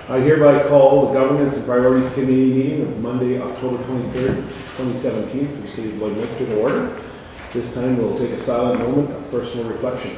I hereby call the Governance and Priorities Committee meeting of Monday, October 23rd, 2017 for the City of Lloydminster to order. This time we'll take a silent moment of personal reflection.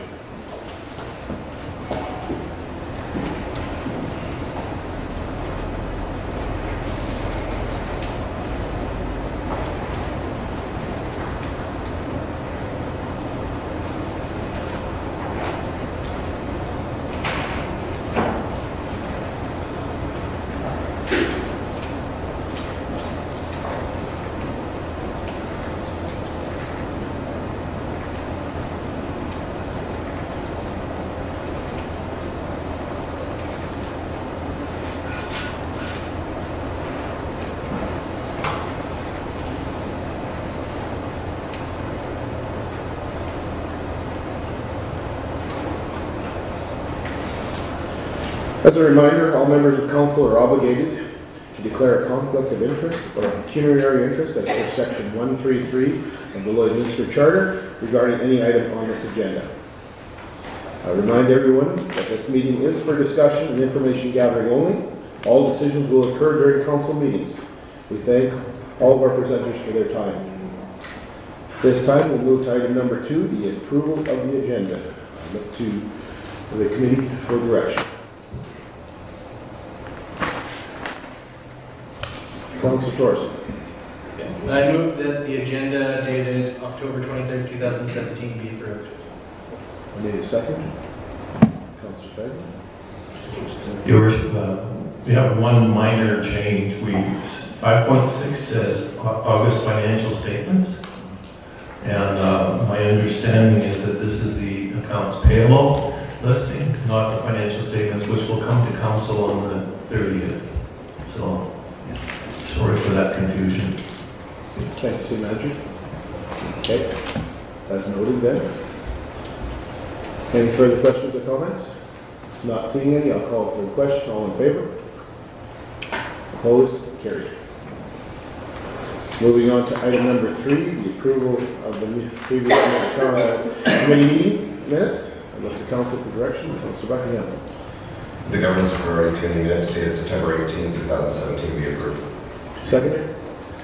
As a reminder, all members of council are obligated to declare a conflict of interest or a pecuniary interest as per section 133 of the Lloydminster Charter regarding any item on this agenda. I remind everyone that this meeting is for discussion and information gathering only. All decisions will occur during council meetings. We thank all of our presenters for their time. This time we'll move to item number 2, the approval of the agenda. I look to the committee for direction. Councilor Thorson. I move that the agenda dated October 23rd, 2017 be approved. I need a second. Councilor Fagan. Your Worship, we have one minor change. 5.6 says August financial statements, and my understanding is that this is the accounts payable listing, not the financial statements, which will come to council on the 30th. So, sorry for that confusion. Thank you, City Manager. Okay, as noted then. Any further questions or comments? Not seeing any, I'll call for the question. All in favor? Opposed? Carried. Moving on to item number 3, the approval of the previous committee meeting minutes. I look to council for direction. Councilor Buckingham. The Governance and Priorities Committee minutes dated September 18, 2017 be approved. Seconder.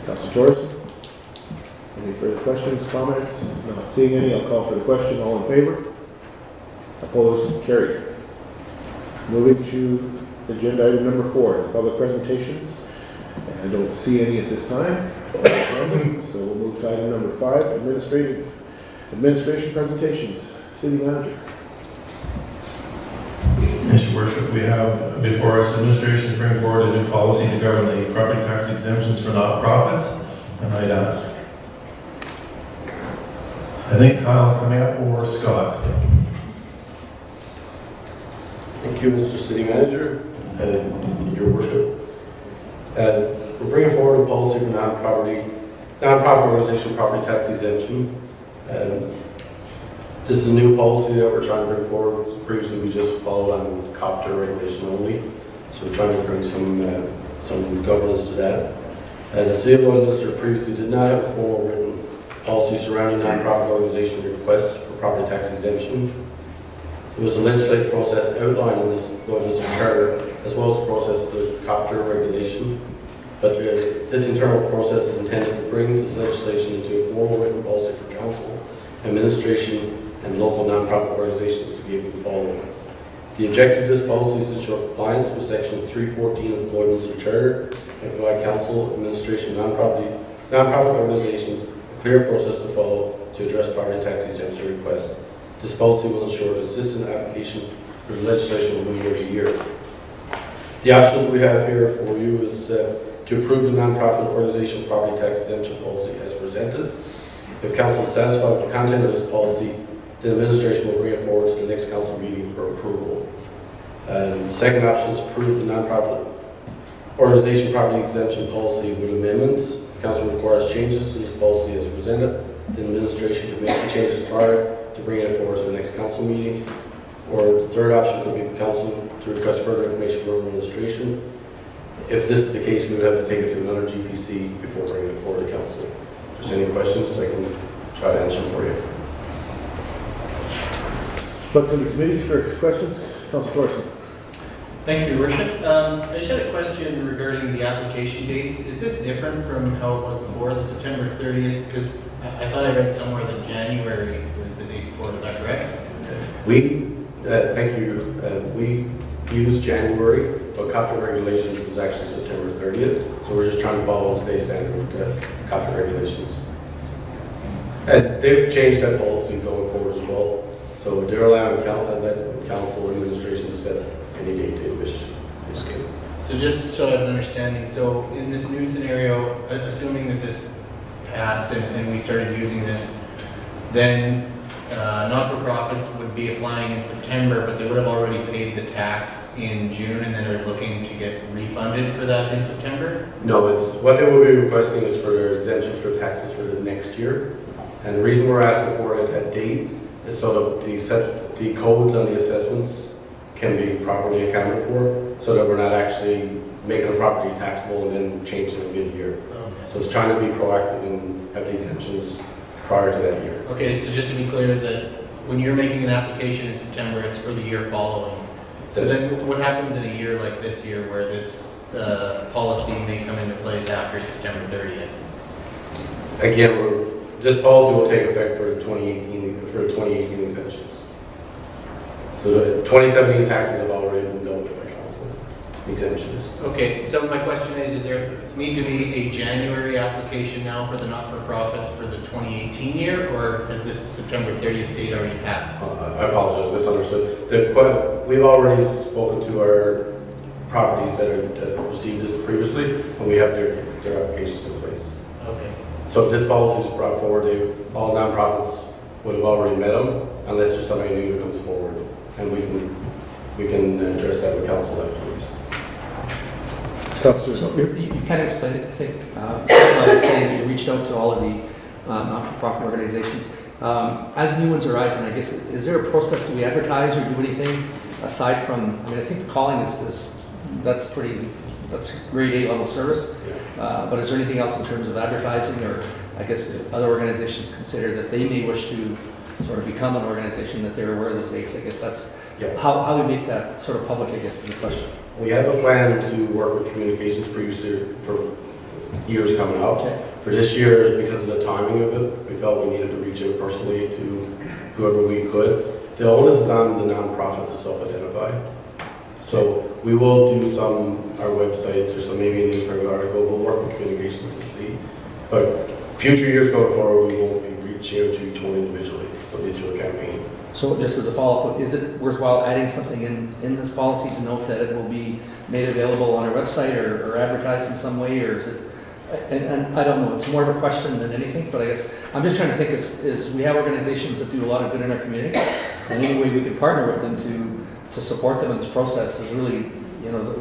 Councilor Thorson. Any further questions, comments? Not seeing any, I'll call for the question. All in favor? Opposed? Carried. Moving to agenda item number 4, the public presentations. I don't see any at this time. So we'll move to item number 5, administration presentations. City Manager. Mr. Worship, we have before us administration to bring forward a new policy to govern the property tax exemptions for not-for-profits, and I'd ask. I think Kyle's coming up, or Scott. Thank you, Mr. City Manager, Your Worship. We're bringing forward a policy for non-profit organization property tax exemption. This is a new policy that we're trying to bring forward. Previously, we just followed on copter regulation only, so we're trying to bring some governance to that. The City of Lloydminster previously did not have a formal written policy surrounding non-profit organization requests for property tax exemption. There was a legislative process outlined in this Lloydminster Charter, as well as the process of the copter regulation. But this internal process is intended to bring this legislation into a formal written policy for council, administration, and local non-profit organizations to be able to follow. The objective of this policy is to ensure compliance with Section 314 of the Lloydminster Charter and provide council, administration, non-profit organizations a clear process to follow to address property tax exemption requests. This policy will ensure consistent application for the legislation from year to year. The options we have here for you is to approve the non-profit organization property tax exemption policy as presented. If council is satisfied with the content of this policy, the administration will bring it forward to the next council meeting for approval. The second option is to approve the non-profit organization property exemption policy with amendments. If council requires changes to this policy as presented, the administration can make the changes prior to bringing it forward to the next council meeting. Or the third option could be the council to request further information from administration. If this is the case, we would have to take it to another GPC before bringing it forward to council. If there's any questions, I can try to answer them for you. Look to the committee for questions. Councilor Thorson. Thank you, Your Worship. I just had a question regarding the application dates. Is this different from how it was before, the September 30th? Because I thought I read somewhere that January was the date before, is that correct? Thank you. We use January, but copy regulations is actually September 30th. So we're just trying to follow state standard copy regulations. And they've changed that policy going forward as well. So they're allowing council administration to set any date they wish. So just so I have an understanding, so in this new scenario, assuming that this passed and we started using this, then not-for-profits would be applying in September, but they would have already paid the tax in June and then are looking to get refunded for that in September? No, it's what they will be requesting is for their exemption for taxes for the next year. And the reason we're asking for it at date is so that the codes on the assessments can be properly accounted for, so that we're not actually making a property taxable and then changing it mid-year. Okay. So it's trying to be proactive and have the exemptions prior to that year. Okay, so just to be clear, that when you're making an application in September, it's for the year following. So then what happens in a year like this year where this policy may come into place after September 30th? Again, this policy will take effect for the 2018 exemptions. So the 2017 taxes have already been dealt with by council exemptions. Okay, so my question is there need to be a January application now for the not-for-profits for the 2018 year, or has this September 30th date already passed? I apologize, misunderstood. We've already spoken to our properties that received this previously, and we have their applications in place. Okay. So if this policy is brought forward, all nonprofits would have already met them, unless there's somebody new that comes forward, and we can address that with council afterwards. Councillor, You kind of explained it, I think, like saying that you reached out to all of the not-for-profit organizations. As new ones are rising, I guess, is there a process that we advertise or do anything aside from, I mean, I think calling that's grade A level service, but is there anything else in terms of advertising, or I guess other organizations consider that they may wish to sort of become an organization that they're aware of those dates? I guess that's how we make that sort of public, I guess, is the question. We have a plan to work with communications producer for years coming up. Okay. For this year, because of the timing of it, we felt we needed to reach out personally to whoever we could. The onus is on the nonprofit to self-identify. So we will do some, our websites or some maybe a newspaper article, we'll work with communications to see. But future years going forward, we won't be reaching out to each one individually, it'll be through a campaign. So just as a follow-up, is it worthwhile adding something in this policy to note that it will be made available on our website or advertised in some way, or is it, and I don't know, it's more of a question than anything, but I guess I'm just trying to think is we have organizations that do a lot of good in our community, and any way we could partner with them to support them in this process is really, you know,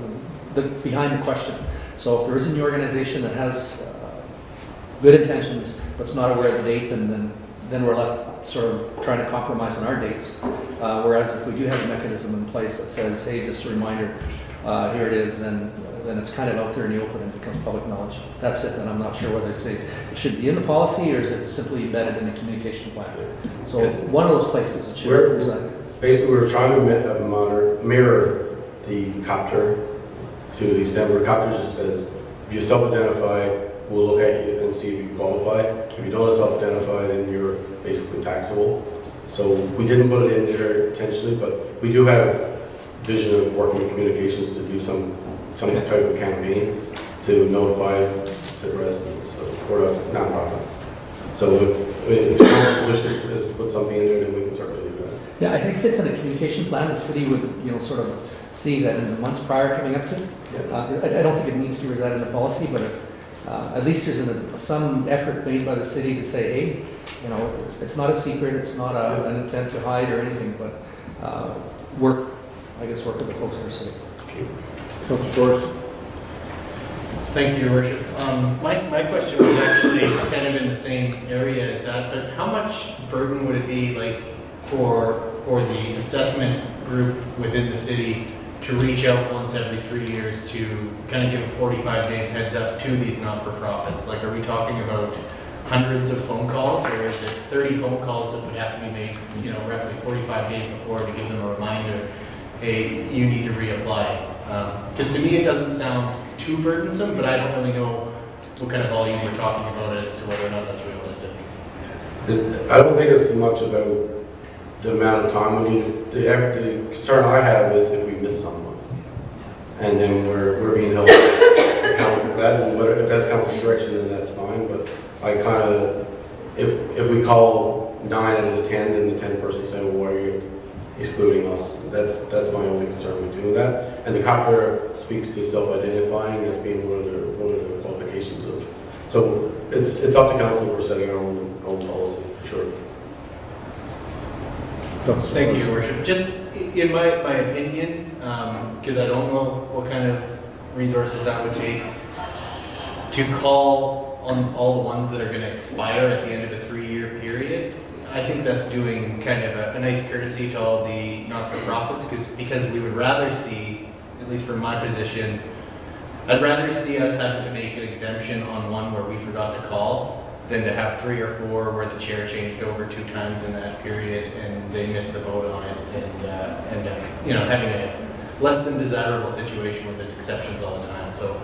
the behind the question. So if there is an organization that has good intentions but's not aware of the date, then we're left sort of trying to compromise on our dates. Whereas if we do have a mechanism in place that says, hey, just a reminder, here it is, then it's kind of out there in the open and becomes public knowledge. That's it, and I'm not sure whether they say it should be in the policy or is it simply embedded in the communication plan. So one of those places it should reside. Basically, we're trying to mirror the copter to the extent where the copter just says, if you self-identify, we'll look at you and see if you qualify. If you don't self-identify, then you're basically taxable. So we didn't put it in there intentionally, but we do have vision of working with communications to do some type of campaign to notify the residents or the nonprofits. So if someone wishes to put something in there, then we can certainly do that. Yeah, I think if it's in a communication plan, the city would, you know, sort of see that in the months prior coming up to it. I don't think it needs to reside in the policy, but if at least there's some effort made by the city to say, hey, you know, it's not a secret, it's not an intent to hide or anything, but work with the folks in the city. Councillor Forrest. Thank you, Your Worship. My question was actually kind of in the same area as that, but how much burden would it be like for the assessment group within the city to reach out once every 3 years to kind of give a 45 days heads up to these not-for-profits? Like, are we talking about hundreds of phone calls, or is it 30 phone calls that would have to be made, you know, roughly 45 days before to give them a reminder, hey, you need to reapply? Because to me, it doesn't sound too burdensome, but I don't really know what kind of volume we're talking about as to whether or not that's realistic. I don't think it's much about the amount of time we need. The concern I have is if we miss someone. And then we're being held accountable for that. And if that's council's direction, then that's fine. But I kind of, if we call 9 out of the 10, then the 10th person say, well, why are you excluding us? That's my only concern with doing that. And the copter speaks to self-identifying as being one of the qualifications of. So it's up to council for setting our own policy, for sure. Thank you, Your Worship. Just in my opinion, because I don't know what kind of resources that would take, to call on all the ones that are going to expire at the end of a 3-year period, I think that's doing kind of a nice courtesy to all the not-for-profits, because we would rather see, at least from my position, I'd rather see us having to make an exemption on one where we forgot to call than to have 3 or 4 where the chair changed over 2 times in that period and they missed the vote on it and having a less than desirable situation where there's exceptions all the time. So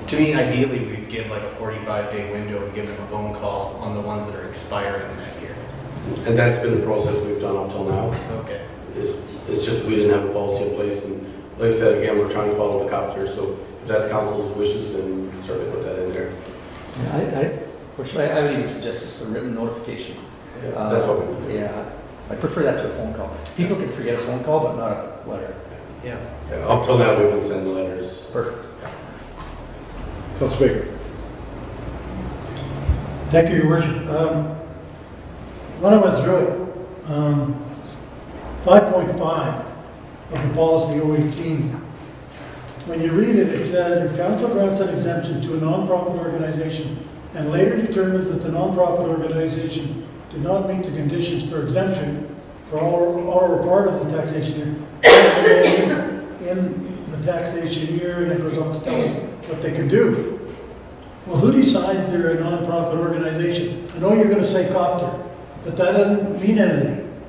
to me, ideally, we'd give like a 45-day window and give them a phone call on the ones that are expiring that year. And that's been the process we've done up till now. Okay. It's just we didn't have a policy in place, and like I said, again, we're trying to follow the copter, so if that's council's wishes, then we can certainly put that in there. Yeah, I would even suggest just a written notification. Yeah, that's what we do. Yeah, I prefer that to a phone call. People can forget a phone call, but not a letter. Yeah. Yeah, up till now, we've been sending letters. Perfect. Councilor Baker. Thank you, Your Worship. When I went through it, 5.5 of the policy 018, when you read it, it says, if council grants an exemption to a non-profit organization and later determines that the non-profit organization did not meet the conditions for exemption for all or part of the taxation year, in the taxation year, and it goes on to tell them what they can do. Well, who decides they're a non-profit organization? I know you're going to say copter, but that doesn't mean anything.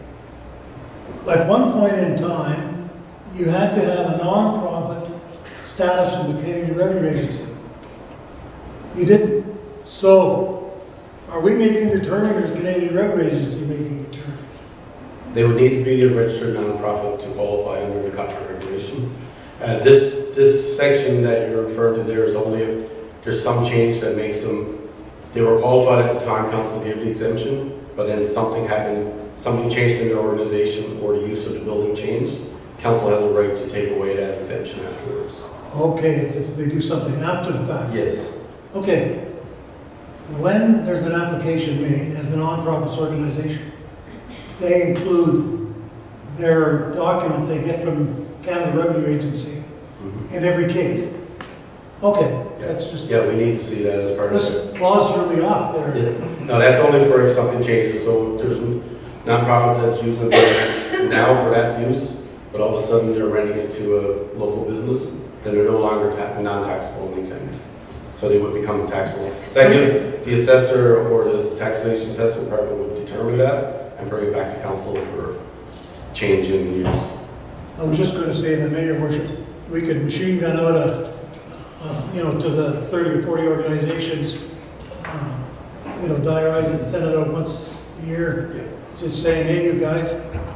At one point in time, you had to have a non-profit status in the Canadian Revenue Agency. You didn't. So, are we making the term, or is Canadian Revenue Agency making the term? They would need to be a registered nonprofit to qualify under the copter regulation. This section that you're referring to there is only if there's some change that makes them, they were qualified at the time council gave the exemption, but then something happened, something changed in their organization or the use of the building changed. Council has a right to take away that exemption afterwards. Okay, it's if they do something after the fact. Yes. Okay. When there's an application made as a non-profit organization, they include their document they get from Canada Revenue Agency in every case. Okay, that's just, Yeah, we need to see that as part of it. this clause threw me off there. No, that's only for if something changes. So if there's a nonprofit that's using it now for that use, but all of a sudden they're renting it to a local business, then they're no longer non-taxable and exempt. So they would become taxable. So that gives the assessor or the taxation assessment department would determine that and bring it back to council for change in use. I was just going to say, if I may, Your Worship, we could machine gun out to the 30 or 40 organizations, diarize it and send it out once a year, just saying, hey, you guys,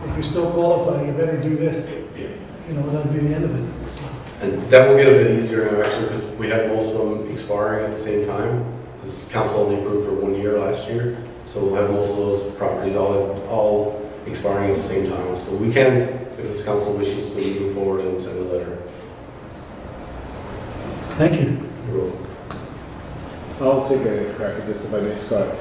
if you still qualify, you better do this. That'd be the end of it. So. And that will get a bit easier now, actually, because we had most of them expiring at the same time. This council only approved for 1 year last year, so we'll have most of those properties all expiring at the same time. So we can, if it's council wishes, to move forward and send a letter. Thank you. You're welcome. I'll take a crack at this if I may, Scott.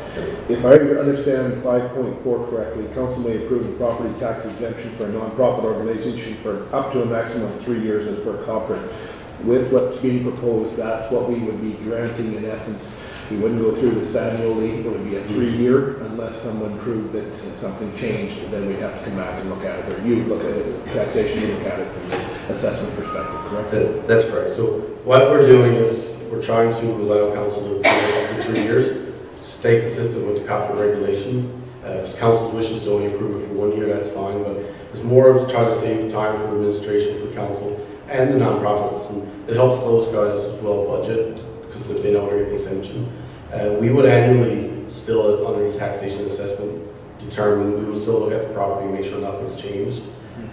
If I understand 5.4 correctly, council may approve a property tax exemption for a non-profit organization for up to a maximum of 3 years as per copter. With what's being proposed, that's what we would be granting in essence. We wouldn't go through this annually. It would be a 3-year unless someone proved that something changed. Then we'd have to come back and look at it, or you look at it, taxation, you look at it from the assessment perspective, correct? That's correct. So what we're doing is we're trying to allow council to approve up to 3 years, stay consistent with the copter regulation. If council's wishes to only approve it for 1 year, that's fine, but it's more of trying to save time for administration for council and the nonprofits, and it helps those guys as well budget, because if they know they're getting exemption. We would annually still, under the taxation assessment, we would still look at the property, make sure nothing's changed.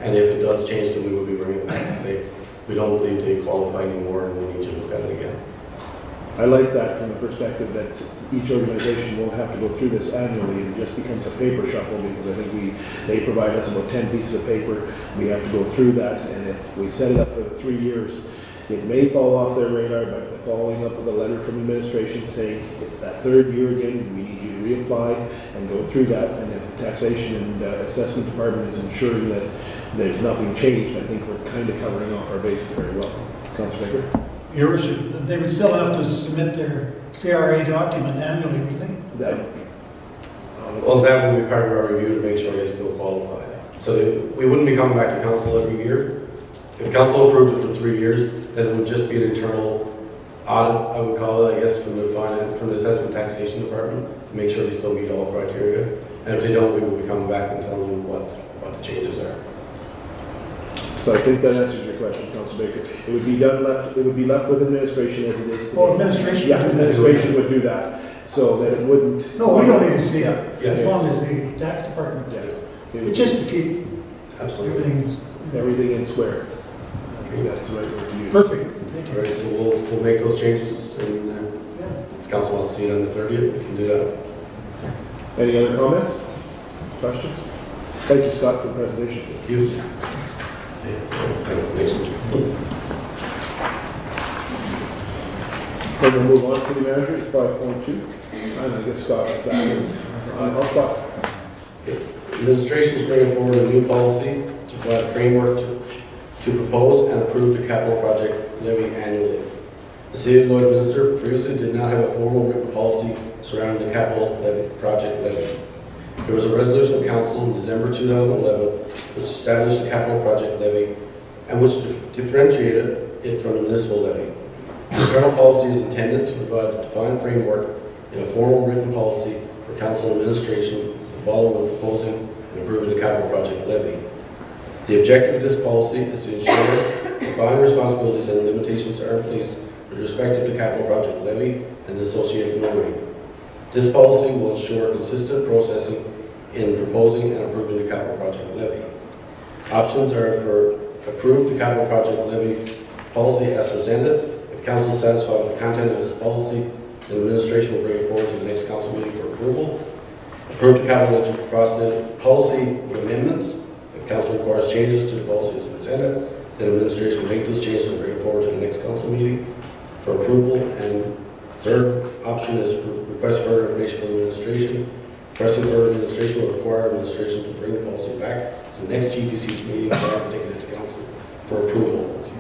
And if it does change, then we would be bringing it back to say, we don't believe they qualify anymore, and we need you to look at it again. I like that from the perspective that each organization won't have to go through this annually. It just becomes a paper shuffle, because I think they provide us about 10 pieces of paper. We have to go through that, and if we set it up for 3 years, it may fall off their radar, but following up with a letter from administration saying it's that 3rd year again, we need you to reapply and go through that. And if the taxation and assessment department is ensuring that there's nothing changed, I think we're kind of covering off our bases very well. Councilor Baker? Your worship, they would still have to submit their CRA document annually, would they? That, Well, that would be part of our review to make sure they still qualify. So we wouldn't be coming back to council every year. If council approved it for 3 years, then it would just be an internal audit, I would call it, I guess, from the assessment taxation department, to make sure they still meet all criteria. And if they don't, we will be coming back and telling them what the changes are. So I think that answers your question, Councilor Baker. It would be left with administration as it is today. Oh, administration Yeah, would do that. administration would do that, so that it wouldn't. No, we don't need to see it, Yeah. as long as the tax department, Yeah. It it's would just to keep Absolutely. everything everything in square. I think that's the right word to use. perfect. Thank All you. right, so we'll make those changes, and Yeah. if council wants to see it on the 30th, we can do that. Any other comments? Questions? Thank you, Scott, for the presentation. Thank you. Thanks. Then we'll move on, city manager, it's 5.2. And I guess Scott, that is, I'll stop. Administration is bringing forward a new policy to provide a framework to propose and approve the capital project levy annually. The city of Lloydminster previously did not have a formal written policy surrounding the capital project levy. There was a resolution of council in December 2011 which established the capital project levy and which differentiated it from the municipal levy. The internal policy is intended to provide a defined framework in a formal written policy for council administration to follow when proposing and approving the capital project levy. The objective of this policy is to ensure defined responsibilities and limitations are in place with respect to the capital project levy and the associated mill rate. This policy will ensure consistent processing in proposing and approving the capital project levy. Options are for approve the capital project levy policy as presented. If council is satisfied with the content of this policy, the administration will bring it forward to the next council meeting for approval. Approve the capital project policy with amendments. If council requires changes to the policy as presented, then administration will make those changes and bring it forward to the next council meeting for approval. And third option is for request further information from administration. Requesting further administration will require administration to bring the policy back to the next GPC meeting prior to taking it to council for approval.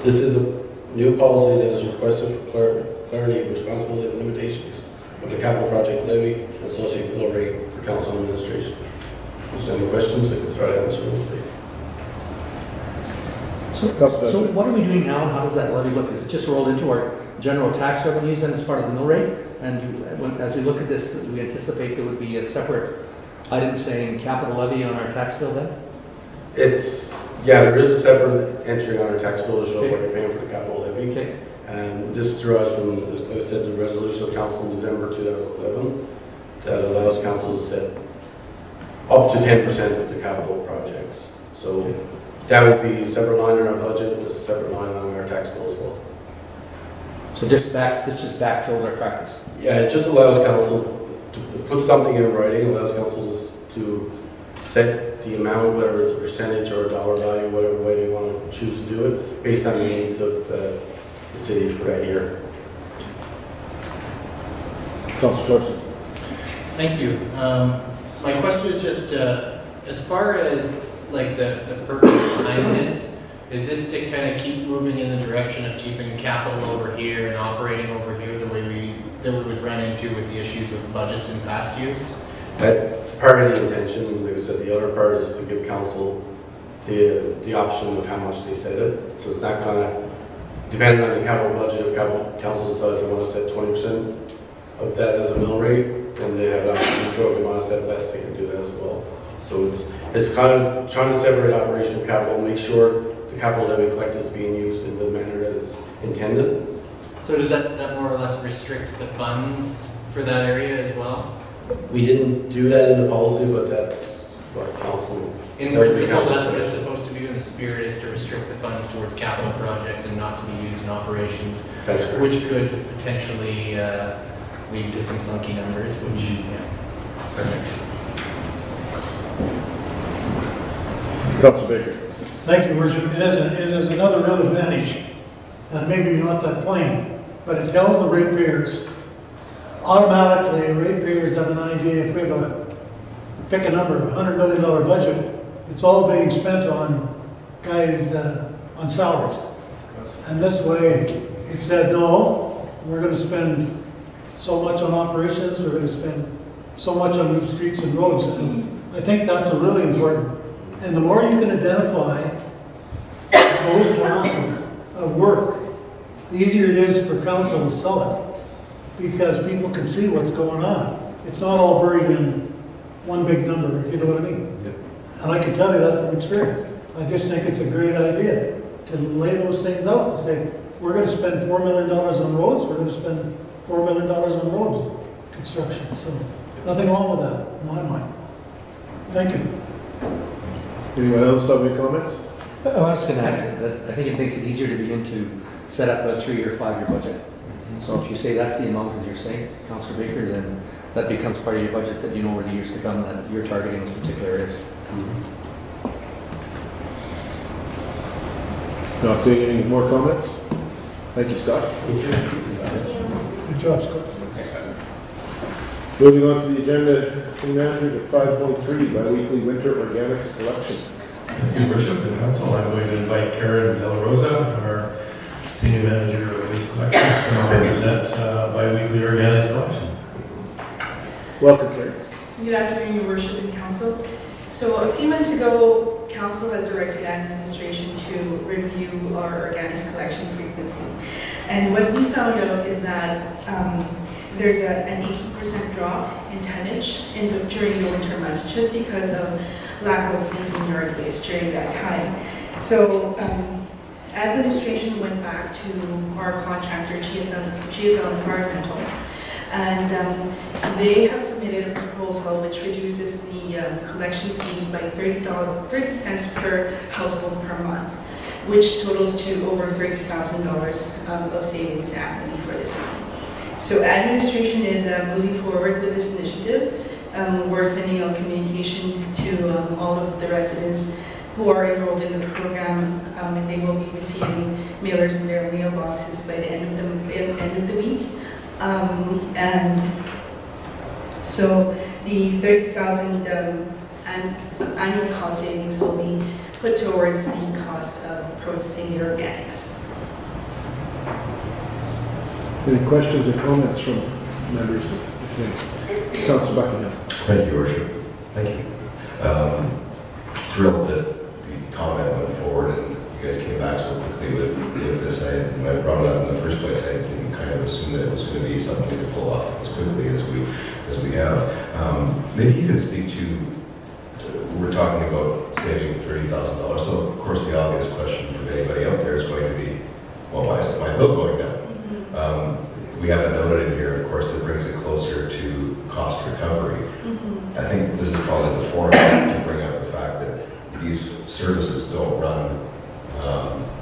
This is a new policy that is requested for clarity of responsibility and limitations of the capital project levy and associated mill rate for council administration. If there's any questions, I can try to answer those. So what are we doing now, and how does that levy look? Is it just rolled into our general tax revenues and as part of the mill rate? And as we look at this, do we anticipate there would be a separate item saying capital levy on our tax bill then? There is a separate entry on our tax bill that shows what you're paying for the capital levy. Okay. And this derives from, like I said, the resolution of council in December 2011 that allows council to set up to 10% of the capital projects. So that would be a separate line in our budget, a separate line on our tax bill as well. So this just backfills our practice. Yeah, it just allows council to put something in writing, allows council to set the amount, whether it's a percentage or a dollar value, whatever way they want to choose to do it, based on the needs of the city for that year. Councilor Thorson. Thank you. My question is just, as far as like the purpose behind this, is this to kind of keep moving in the direction of keeping capital over here and operating over here the way we was run into with the issues with budgets in past years? That's part of the intention. Like I said, the other part is to give council the option of how much they set it. So it's not going to, depending on the capital budget, if council decides they want to set 20% of that as a mill rate, then they have the option to control. If they want to set less, they can do that as well. So it's kind of trying to separate operational capital, make sure the capital levy collected is being used in the manner that it's intended. So does that more or less restrict the funds for that area as well? We didn't do that in the policy, but that's what council. In that would be principle, that's council's what it's decision. supposed to do, and the spirit is to restrict the funds towards capital projects and not to be used in operations, That's correct. which could potentially lead to some funky numbers, which, yeah. Perfect. Councilor Baker. Thank you, Worship. It is another real advantage, and maybe not that plain, but it tells the ratepayers, automatically, ratepayers have an idea if we have pick a number, $100 million budget, it's all being spent on guys, on salaries. And this way, it said, no, we're gonna spend so much on operations, we're gonna spend so much on new streets and roads. And I think that's a really important. And the more you can identify those classes of work, the easier it is for council to sell it, because people can see what's going on. It's not all buried in one big number, if you know what I mean. Yep. And I can tell you that from experience. I just think it's a great idea to lay those things out and say, we're gonna spend $4 million on roads, we're gonna spend $4 million on roads construction. So nothing wrong with that, in my mind. Thank you. Anyone else have any comments? I was going to add that I think it makes it easier to begin to set up a 3-year, 5-year budget. So if you say that's the amount that you're saying, Councillor Baker, then that becomes part of your budget that you know over the years to come that you're targeting those particular areas. Not seeing any more comments? Thank you, Scott. Good job, Scott. Moving on to the agenda, City Manager to 5.3, bi-weekly winter organics collection. Thank you, Worship and Council. I'm going to invite Karen Del Rosa, our Senior Manager of Waste Collection, to come and present bi-weekly organics collection. Welcome, Karen. Good afternoon, Your Worship and Council. So a few months ago, Council has directed administration to review our organics collection frequency. And what we found out is that there's an 18% drop in tonnage during the winter months, just because of lack of leaving yard waste during that time. So administration went back to our contractor, GFL Environmental, and they have submitted a proposal which reduces the collection fees by 30 cents per household per month, which totals to over $30,000 of savings annually for this month. So administration is moving forward with this initiative. We're sending out communication to all of the residents who are enrolled in the program, and they will be receiving mailers in their mailboxes by the end of the week. And so the 30,000 annual cost savings will be put towards the cost of processing the organics. Any questions or comments from members? Councilor Buckingham. Thank you, Your Worship. Thank you. Thrilled that the comment went forward and you guys came back so quickly with this. When I brought it up in the first place, I didn't kind of assume that it was going to be something to pull off as quickly as we have. Maybe you can speak to, we're talking about saving $30,000. So of course the obvious question from anybody out there is going to be, well, why is my bill going down? We haven't noted in here, of course, that brings it closer to cost recovery. I think this is probably the forum to bring up the fact that these services don't run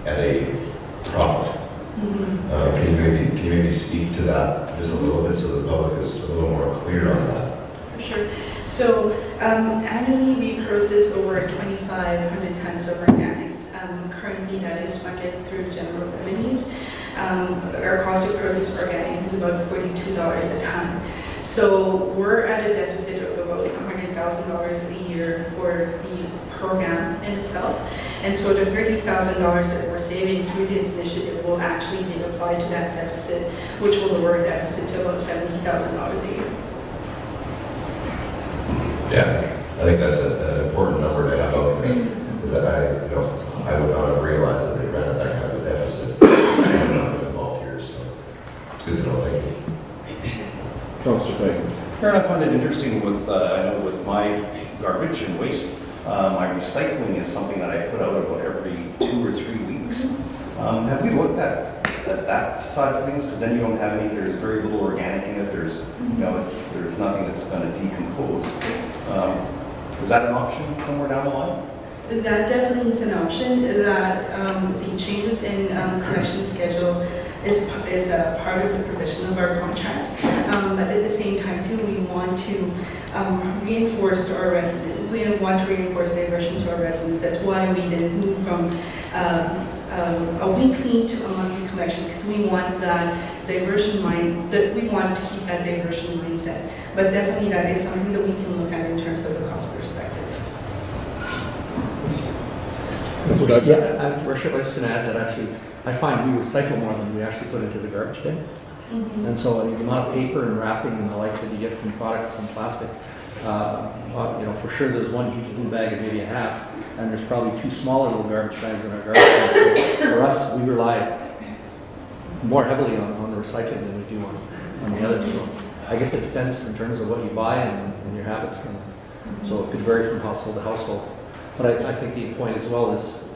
at a profit. Can you maybe speak to that just a little bit so the public is a little more clear on that? For sure. So annually we process over 2,500 tons of organics. Currently that is funded through general revenues. Our cost to process organics is about $42 a ton. So we're at a deficit of about $100,000 a year for the program in itself. And so the $30,000 that we're saving through this initiative will actually be applied to that deficit, which will lower the deficit to about $70,000 a year. Yeah, I think that's an important number to have out there. Because I would not have realized that they ran at that kind of a deficit. I'm not involved here, so it's good to know. Thank you. Councilor Payne. Karen, I find it interesting with, I know with my garbage and waste, My recycling is something that I put out about every 2 or 3 weeks. Have we looked at that side of things? Because then you don't have any, there's very little organic in it, there's nothing that's going to decompose. Is that an option somewhere down the line? That definitely is an option, that the changes in collection schedule is a part of the provision of our contract. But at the same time too, we want to reinforce to our residents, we want to reinforce diversion to our residents. That's why we didn't move from a weekly to a monthly collection, because we want that diversion we want to keep that diversion mindset. But definitely that is something that we can look at in terms of the cost perspective. Yeah, Worship, I was just going to add that actually, I find we recycle more than we actually put into the garbage bin. And so the amount of paper and wrapping and the like that you get from products and plastic, for sure there's one huge blue bag of maybe a half, and there's probably 2 smaller little garbage bags in our garbage bin. So for us, we rely more heavily on the recycling than we do on the others. So I guess it depends in terms of what you buy and your habits. And so it could vary from household to household. But I think the point as well is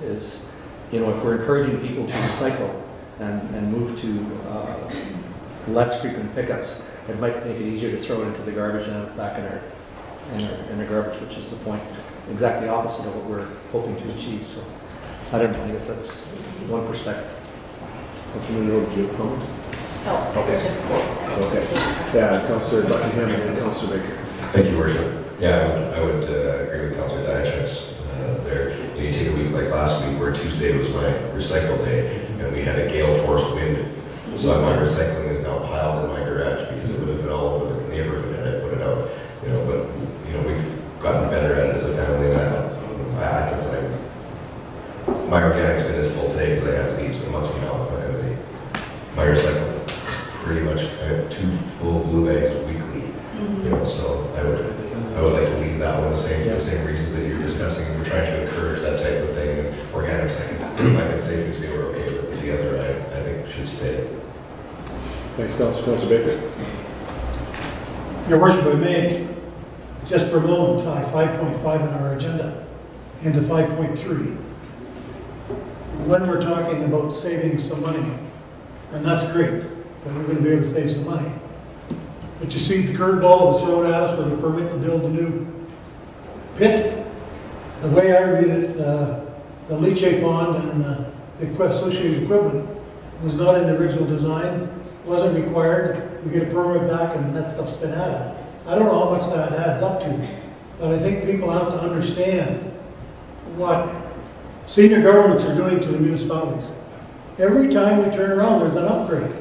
if we're encouraging people to recycle and move to less frequent pickups, it might make it easier to throw it into the garbage and back in our garbage, which is the point, exactly opposite of what we're hoping to achieve. So I don't know, I guess that's one perspective. Councilor Minogue, do you have a comment? No, it's just cool. Okay. Yeah, Councilor Buckingham and then Councilor Baker. Thank you, Worship. Yeah, I would agree with Councilor Diachez there. You take a week like last week where Tuesday was my recycle day and we had a gale force wind. So my recycling is now piled in my garage because it would have been all over the neighborhood had I put it out. But we've gotten better at it as a family now. My organics bin is full today because I have leaves, and once in a while it's not going to be. My recycle, pretty much, I have 2 full blue bags weekly. So I would like to leave that one the same reasons that you're discussing. We're trying to encourage that type of thing, and organics, I can safely say we're okay with it. The other, I think, should stay. Thanks, Councilor Baker. Your Worship, if I may, just for a moment, tie 5.5 on our agenda into 5.3. When we're talking about saving some money, and that's great, that we're going to be able to save some money. But you see the curveball was thrown at us for the permit to build the new pit. The way I read it, the leachate pond and the associated equipment was not in the original design, wasn't required. We get a permit back and that stuff's been added. I don't know how much that adds up to, but I think people have to understand what senior governments are doing to the municipalities. Every time we turn around, there's an upgrade.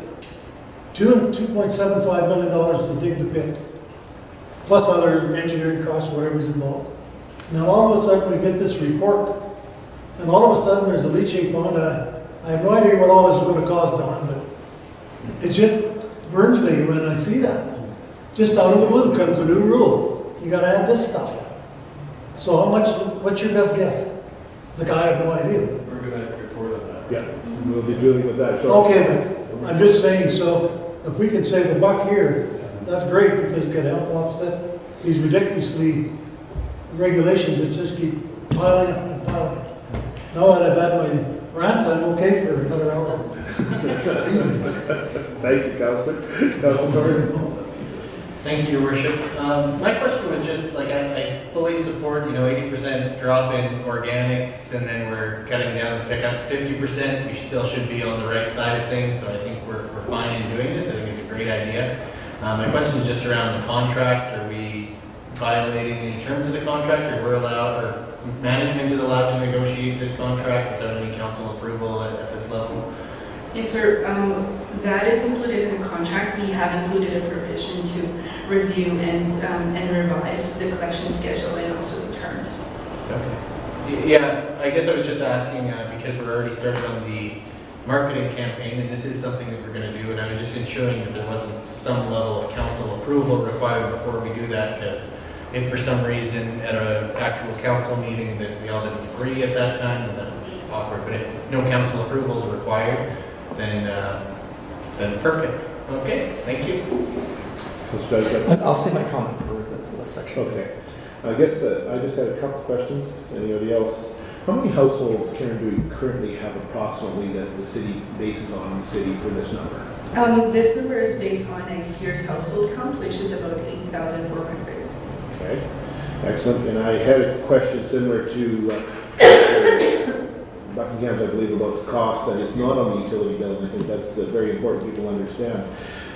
$2.75 million to dig the pit, plus other engineering costs, whatever's involved. Now all of a sudden we get this report, and all of a sudden there's a leachate pond. I have no idea what all this is going to cost, Don, but it just burns me when I see that. Just out of the blue comes a new rule. You got to add this stuff. So how much? What's your best guess? The guy, I have no idea. We're going to report on that. Yeah, we'll be dealing with that shortly. Okay, but I'm just saying, so if we can save $1 here, that's great because it can help offset these ridiculously regulations that just keep piling up and piling up. Now that I've had my rant, I'm okay for another hour. Thank you, Councilor. Councilor Torres. Thank you, Your Worship. My question was just, I fully support, 80% drop in organics, and then we're cutting down the pickup 50%. We still should be on the right side of things, so I think we're fine in doing this. I think it's a great idea. My question is just around the contract. Are we violating any terms of the contract, or we're allowed, or management is allowed to negotiate this contract without any council approval at this level? Yes, sir. That is included in the contract. We have included a provision to review and revise the collection schedule and also the terms. Okay. Yeah, I guess I was just asking because we're already started on the marketing campaign, and this is something that we're going to do, and I was just ensuring that there wasn't some level of council approval required before we do that, because if for some reason at an actual council meeting that we all didn't agree at that time, then that would be awkward. But if no council approval is required, then perfect. Okay, thank you. I'll say my comment for that section. Okay. I guess I just had a couple questions. Anybody else? How many households, Karen, do we currently have approximately that the city bases on the city for this number? This number is based on next year's household count, which is about 8,400. Okay, excellent. And I had a question similar to Buckingham, I believe, about the cost, that it's not on the utility bill, and I think that's very important people understand.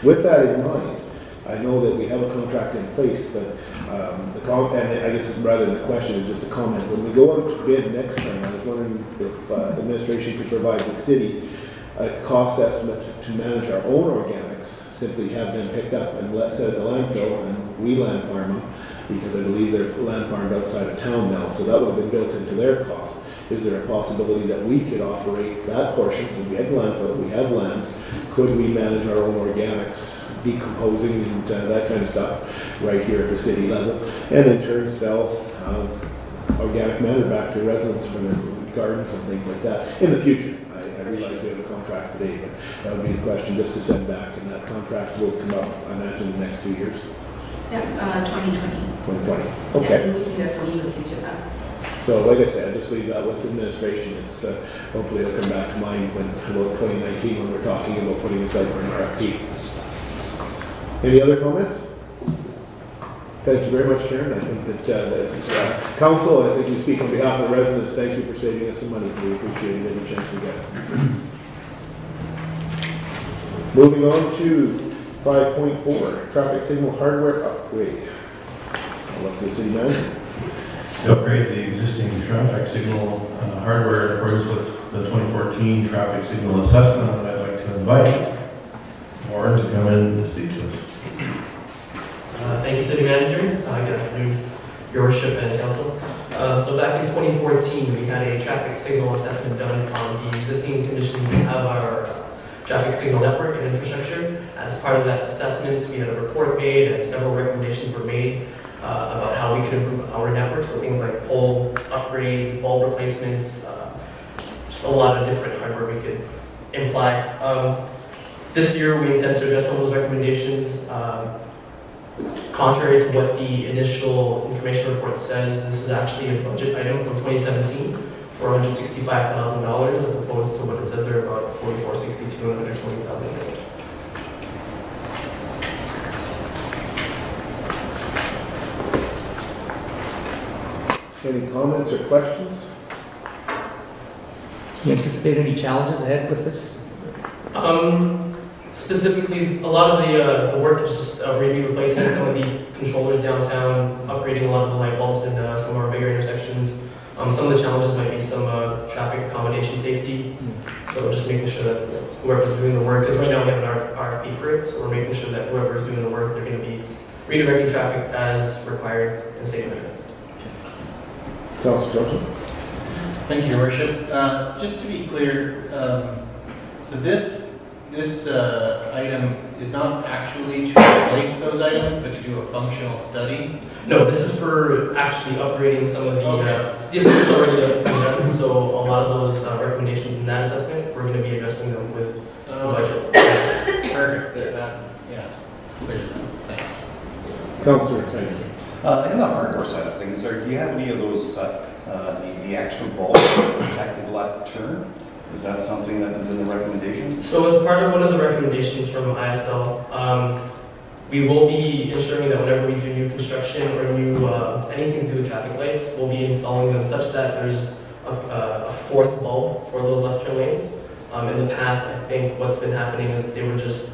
With that in mind, I know that we have a contract in place, but and I guess rather than a question, it's just a comment. When we go out to bid next time, I was wondering if the administration could provide the city a cost estimate to manage our own organics, simply have them picked up and set at the landfill and we land farm them, because I believe they're land farmed outside of town now, so that would have been built into their cost. Is there a possibility that we could operate that portion, since we have landfill, we have land, could we manage our own organics, decomposing and that kind of stuff right here at the city level, and in turn sell organic matter back to residents for their gardens and things like that in the future? I realize we have a contract today, but that would be a question just to send back, and that contract will come up, I imagine, in the next 2 years. Yeah, 2020. 2020. Yeah, Okay. and we can definitely look into that. So like I said, I just leave that with the administration. It's hopefully it'll come back to mind when about 2019 when we're talking about putting this out for an RFP. Any other comments? Thank you very much, Karen. I think that as council, I think we speak on behalf of the residents. Thank you for saving us some money. We appreciate it every chance we get. Moving on to 5.4, traffic signal hardware upgrade. I'll look to the city manager. To upgrade the existing traffic signal hardware in accordance with the 2014 traffic signal assessment, and I'd like to invite Warren to come in and speak to us. Thank you, City Manager. Good afternoon, Your Worship and Council. So back in 2014, we had a traffic signal assessment done on the existing conditions of our traffic signal network and infrastructure. As part of that assessment, we had a report made and several recommendations were made about how we could improve our network. So things like pole upgrades, bulb replacements, just a lot of different hardware we could imply. This year, we intend to address some of those recommendations. Contrary to what the initial information report says, this is actually a budget item from 2017 for $165,000 as opposed to what it says there about $44,62 and $120,000. Any comments or questions? Do you anticipate any challenges ahead with this? Specifically, a lot of the work is just maybe replacing some of the controllers downtown, upgrading a lot of the light bulbs in some of our bigger intersections. Some of the challenges might be some traffic accommodation safety. So just making sure that whoever's doing the work, because right now we have an RFP for it, so we're making sure that whoever's doing the work, they're going to be redirecting traffic as required in a safe manner. Councilor Johnson? Thank you, Your Worship. Just to be clear, so this item is not actually to replace those items, but to do a functional study. No, this is for actually upgrading some of the, the assessment's already done, so a lot of those recommendations in that assessment, we're going to be addressing them with the budget. Perfect. Yeah. Clear. Thanks. Councilor, thanks. In the hardware side of things, do you have any of those, the actual bulbs protected left turn? Is that something that is in the recommendations? So as part of one of the recommendations from ISL, we will be ensuring that whenever we do new construction or new anything to do with traffic lights, we'll be installing them such that there's a fourth bulb for those left turn lanes. In the past, I think what's been happening is they were just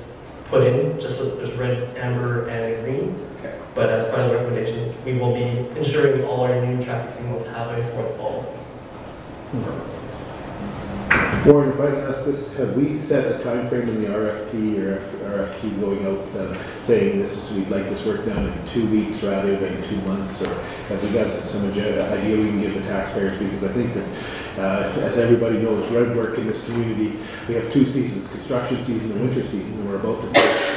put in, just so that there's red, amber, and green. Okay. But as part of the recommendations, we will be ensuring all our new traffic signals have a fourth bulb. Warren, if I can ask this, have we set a time frame in the RFP or RFP going out saying we'd like this work done in 2 weeks rather than 2 months, or have we got some idea we can give the taxpayers? Because I think that, as everybody knows, road work in this community, we have 2 seasons, construction season and winter season, and we're about to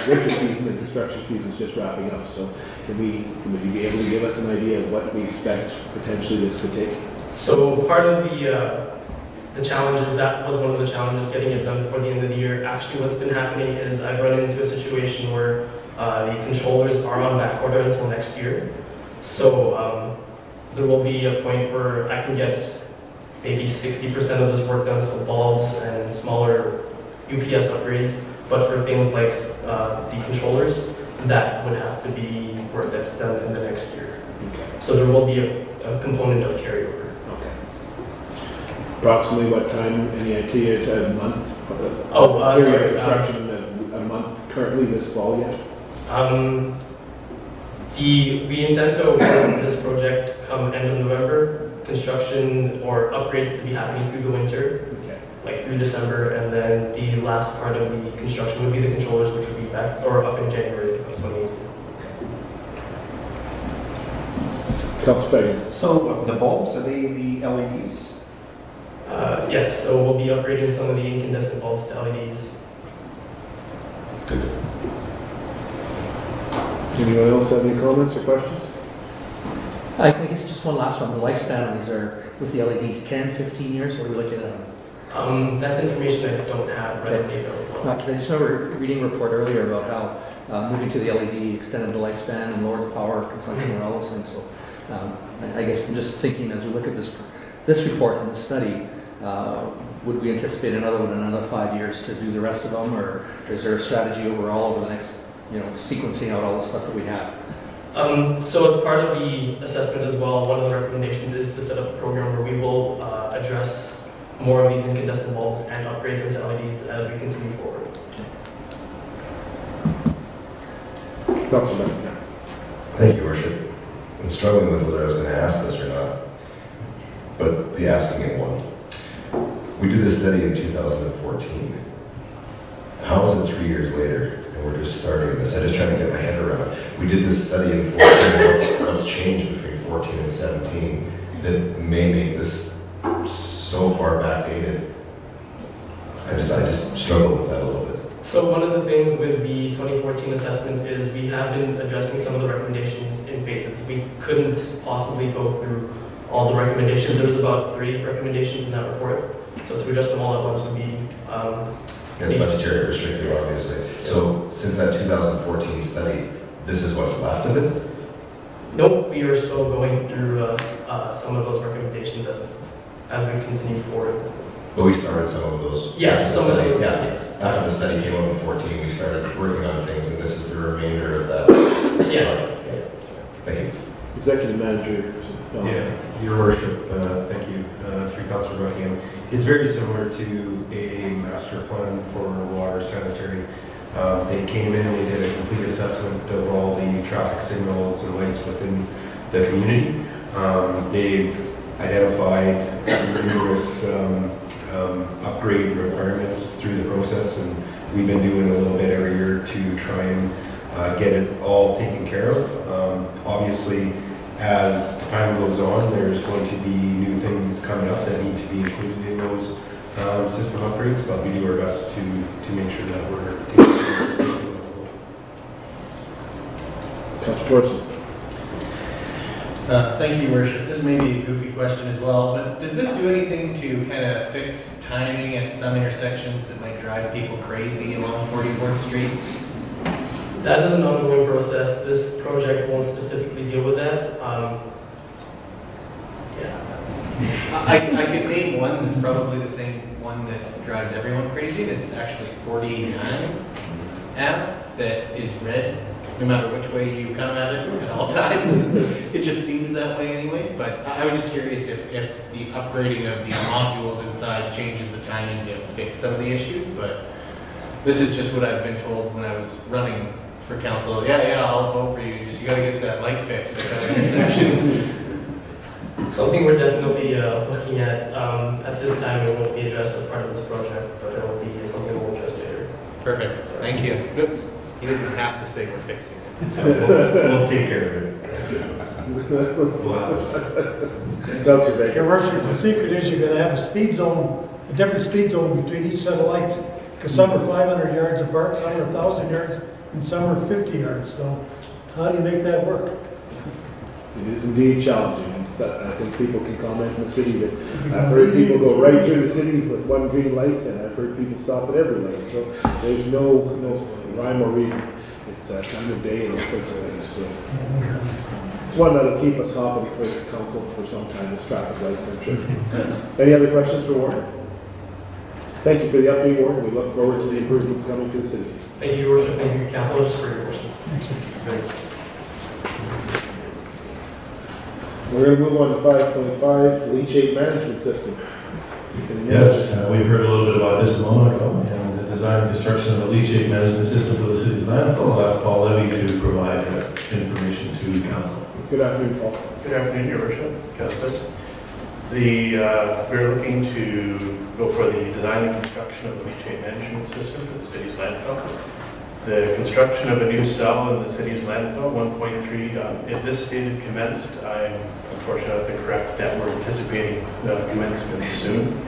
winter season and construction season is just wrapping up. So can we be able to give us an idea of what we expect potentially this could take? So part of the challenges, that was one of the challenges, getting it done before the end of the year. Actually, what's been happening is I've run into a situation where the controllers are on back order until next year. So there will be a point where I can get maybe 60% of this work done, so bulbs and smaller UPS upgrades. But for things like the controllers, that would have to be work that's done in the next year. So there will be a component of carryover. Okay. Approximately what time, any idea, a month? Period Sorry. of construction, a month currently this fall yet? We intend to open this project come end of November, construction or upgrades to be happening through the winter, Okay. like through December, and then the last part of the construction would be the controllers, which would be back or up in January of 2018. Councilor Fagan. So the bulbs, are they the LEDs? Yes, so we'll be upgrading some of the incandescent bulbs to LEDs. Good. Anyone else have any comments or questions? I guess just one last one. The lifespan of these are, with the LEDs, 10, 15 years? What are we looking at? That's information I don't have right Okay. now. I just remember reading a report earlier about how moving to the LED extended the lifespan and lowered the power consumption and all those things. So I guess I'm just thinking as we look at this report and this study, would we anticipate another one in another 5 years to do the rest of them, or is there a strategy overall over the next, sequencing out all the stuff that we have? So as part of the assessment as well, one of the recommendations is to set up a program where we will address more of these incandescent bulbs and upgrade them to LEDs as we continue forward. Councilor Duncan. Thank you, Worship. I'm struggling with whether I was going to ask this or not, but the asking it won. We did this study in 2014. How is it 3 years later and we're just starting this? I just trying to get my head around it. We did this study in 14. What's changed between 14 and 17 that may make this so far backdated? I just struggle with that a little bit. So one of the things with the 2014 assessment is we have been addressing some of the recommendations in phases. We couldn't possibly go through all the recommendations. There's about 3 recommendations in that report. So to address them all at once would be It's budgetary restrictive, obviously. So since that 2014 study, this is what's left of it? Nope, we are still going through some of those recommendations as we continue forward. But we started some of those. Yes, after the some of study. those. Yeah, after the study came out in 14, we started working on things, and this is the remainder of that. Yeah. Thank you. Executive Manager. Yeah, Your Worship, thank you, through Councilor Buckingham. It's very similar to a master plan for water sanitary. They came in, they did a complete assessment of all the traffic signals and lights within the community. They've identified numerous upgrade requirements through the process, and we've been doing a little bit every year to try and get it all taken care of. Obviously, as time goes on, there's going to be new things coming up that need to be included in those system upgrades, but we do our best to make sure that we're taking care of the system as a whole. Councilor Corson. Thank you, Worship. This may be a goofy question as well, but does this do anything to kind of fix timing at some intersections that might drive people crazy along 44th Street? That is an ongoing process. This project won't specifically deal with that. I could name one that's probably the same one that drives everyone crazy. It's actually 49 Ave that is red, no matter which way you come at it at all times. It just seems that way anyways, but I was just curious if the upgrading of the modules inside changes the timing to fix some of the issues, but this is just what I've been told when I was running for council. Yeah, I'll vote for you. Just you gotta get that light fixed at that intersection. Something we're definitely looking at. At this time, it won't be addressed as part of this project, but it will be something we'll address later. Perfect. Thank you. Nope. You didn't have to say we're fixing it. So we'll take care of it. We'll have it. Councilor Baker. Your Worship, the secret is you're gonna have a speed zone, a different speed zone between each set of lights, because some are 500 yards apart, some are 1,000 yards, and some are 50 yards, so how do you make that work? It is indeed challenging. So I think people can comment in the city that I've heard people go right through the city with one green light, and I've heard people stop at every light. So there's no rhyme or reason. It's time of day and all sorts of things. So It's one that'll keep us hopping for council for some time, this traffic lights, I'm sure. Any other questions for Warren? Thank you for the update, Warren. We look forward to the improvements coming to the city. Thank you, Your Worship. Thank you, councilors, for your questions. Thanks. We're going to move on to 5.5, leachate management system. Yes, we heard a little bit about this a moment ago, and the design and construction of the leachate management system for the city's landfill. I'll ask Paul Levy to provide information to the council. Good afternoon, Paul. Good afternoon, Your Worship, Councilors. We're looking to go for the design and construction of the leachate management system for the city's landfill. The construction of a new cell in the city's landfill, 1.3, if this date commenced, I'm unfortunately not to correct that. We're anticipating commencement soon,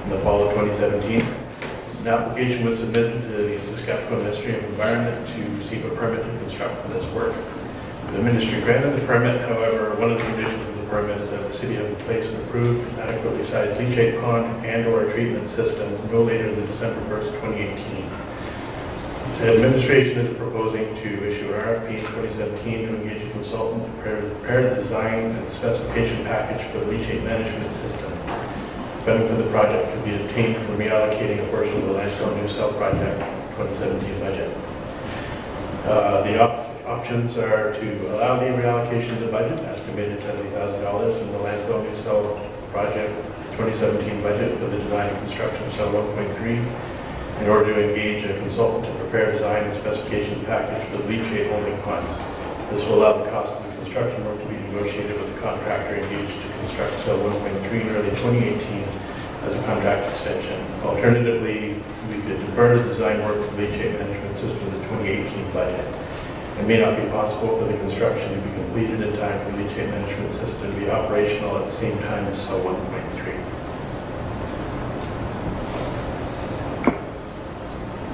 in the fall of 2017. An application was submitted to the Saskatchewan Ministry of Environment to seek a permit to construct for this work. The ministry granted the permit, however, one of the conditions of the permit is that the city have in place an approved, adequately sized leachate pond and/or treatment system no later than December 1st, 2018. The administration is proposing to issue an RFP in 2017 to engage a consultant to prepare the design and specification package for the leachate management system. Funding for the project could be obtained from reallocating a portion of the landfill new cell project 2017 budget. The options are to allow the reallocation of the budget, estimated $70,000 from the landfill new cell project 2017 budget for the design and construction of cell 1.3, in order to engage a consultant to prepare design and specification package for the leachate holding pond. This will allow the cost of the construction work to be negotiated with the contractor engaged to construct cell 1.3 in early 2018 as a contract extension. Alternatively, we could defer the design work for the leachate management system to the 2018 budget. It may not be possible for the construction to be completed in time for the leachate management system to be operational at the same time as cell 1.3.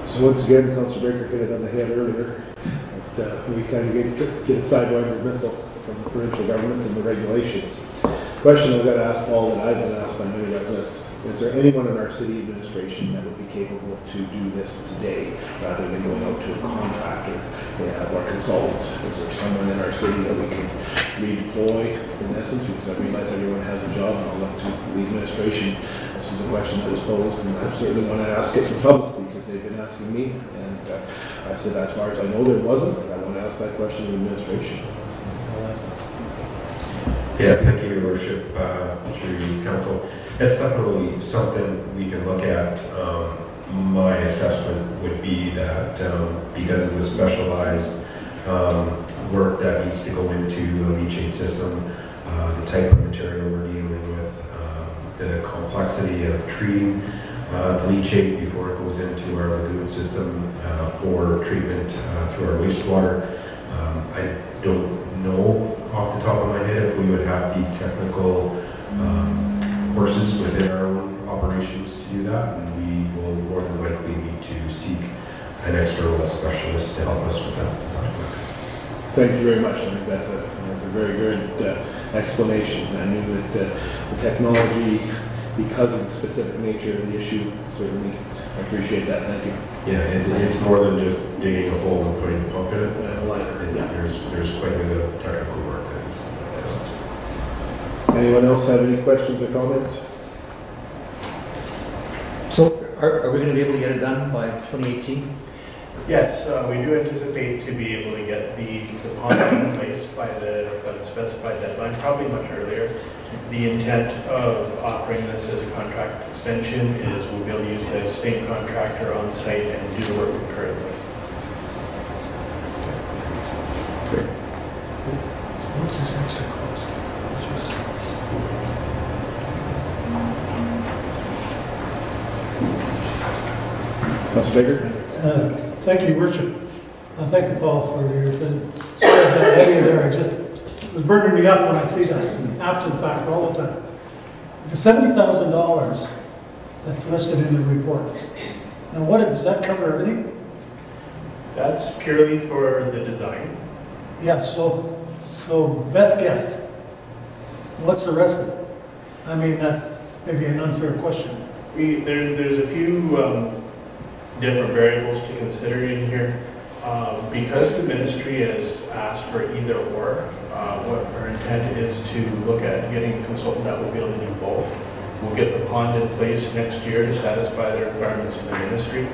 So once again, Councilor Baker hit it on the head earlier. But, we kind of get a sidewinder missile from the provincial government and the regulations. Question I've got to ask Paul that I've been asked by many residents: is there anyone in our city administration that would be capable to do this today rather than going out to a contractor or consultant? Is there someone in our city that we can redeploy in essence? Because I realize everyone has a job and I'll look to the administration. This is a question that was posed and I certainly want to ask it in public because they've been asking me. And I said, as far as I know, there wasn't, but I want to ask that question to the administration. Yeah, thank you, Your Worship, through council. It's definitely something we can look at. My assessment would be that because of the specialized work that needs to go into a leachate system, the type of material we're dealing with, the complexity of treating the leachate before it goes into our lagoon system for treatment through our wastewater. I don't know off the top of my head if we would have the technical horses within our own operations to do that, and we will more than likely need to seek an external specialist to help us with that design work. Thank you very much. I think that's a very good explanation. I knew that the technology, because of the specific nature of the issue, certainly I appreciate that. Thank you. Yeah, it's more than just digging a hole and putting a pump in it. There's quite a bit of technical work that needs to be done. Anyone else have any questions or comments? So are we going to be able to get it done by 2018? Yes, we do anticipate to be able to get the pond in place by the specified deadline, probably much earlier. The intent of offering this as a contract extension is we'll be able to use the same contractor on site and do the work concurrently. Great. So what's this extra cost? Councilor Baker? Thank you, Your Worship. Thank you, Paul, for your thing. Sorry about that heavy there. It was burning me up when I see that after the fact all the time. The $70,000 that's listed in the report. Now, does that cover everything? That's purely for the design. Yes. So best guess. What's the rest of it? I mean, that's maybe an unfair question. There's a few different variables to consider in here. Because the ministry has asked for either or, what our intent is to look at getting a consultant that will be able to do both. We'll get the pond in place next year to satisfy the requirements of the ministry.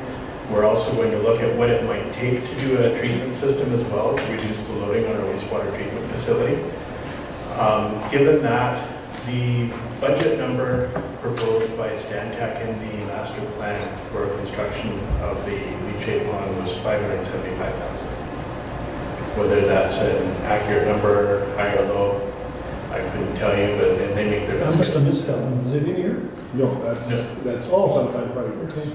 We're also going to look at what it might take to do a treatment system as well to reduce the loading on our wastewater treatment facility. Given that, the budget number proposed by Stantec in the master plan for construction of the leachate pond was $575,000. Whether that's an accurate number, high or low, I couldn't tell you, but they make their I must have estimates. missed that one. Was it in here? No, that's sometime probably. Okay.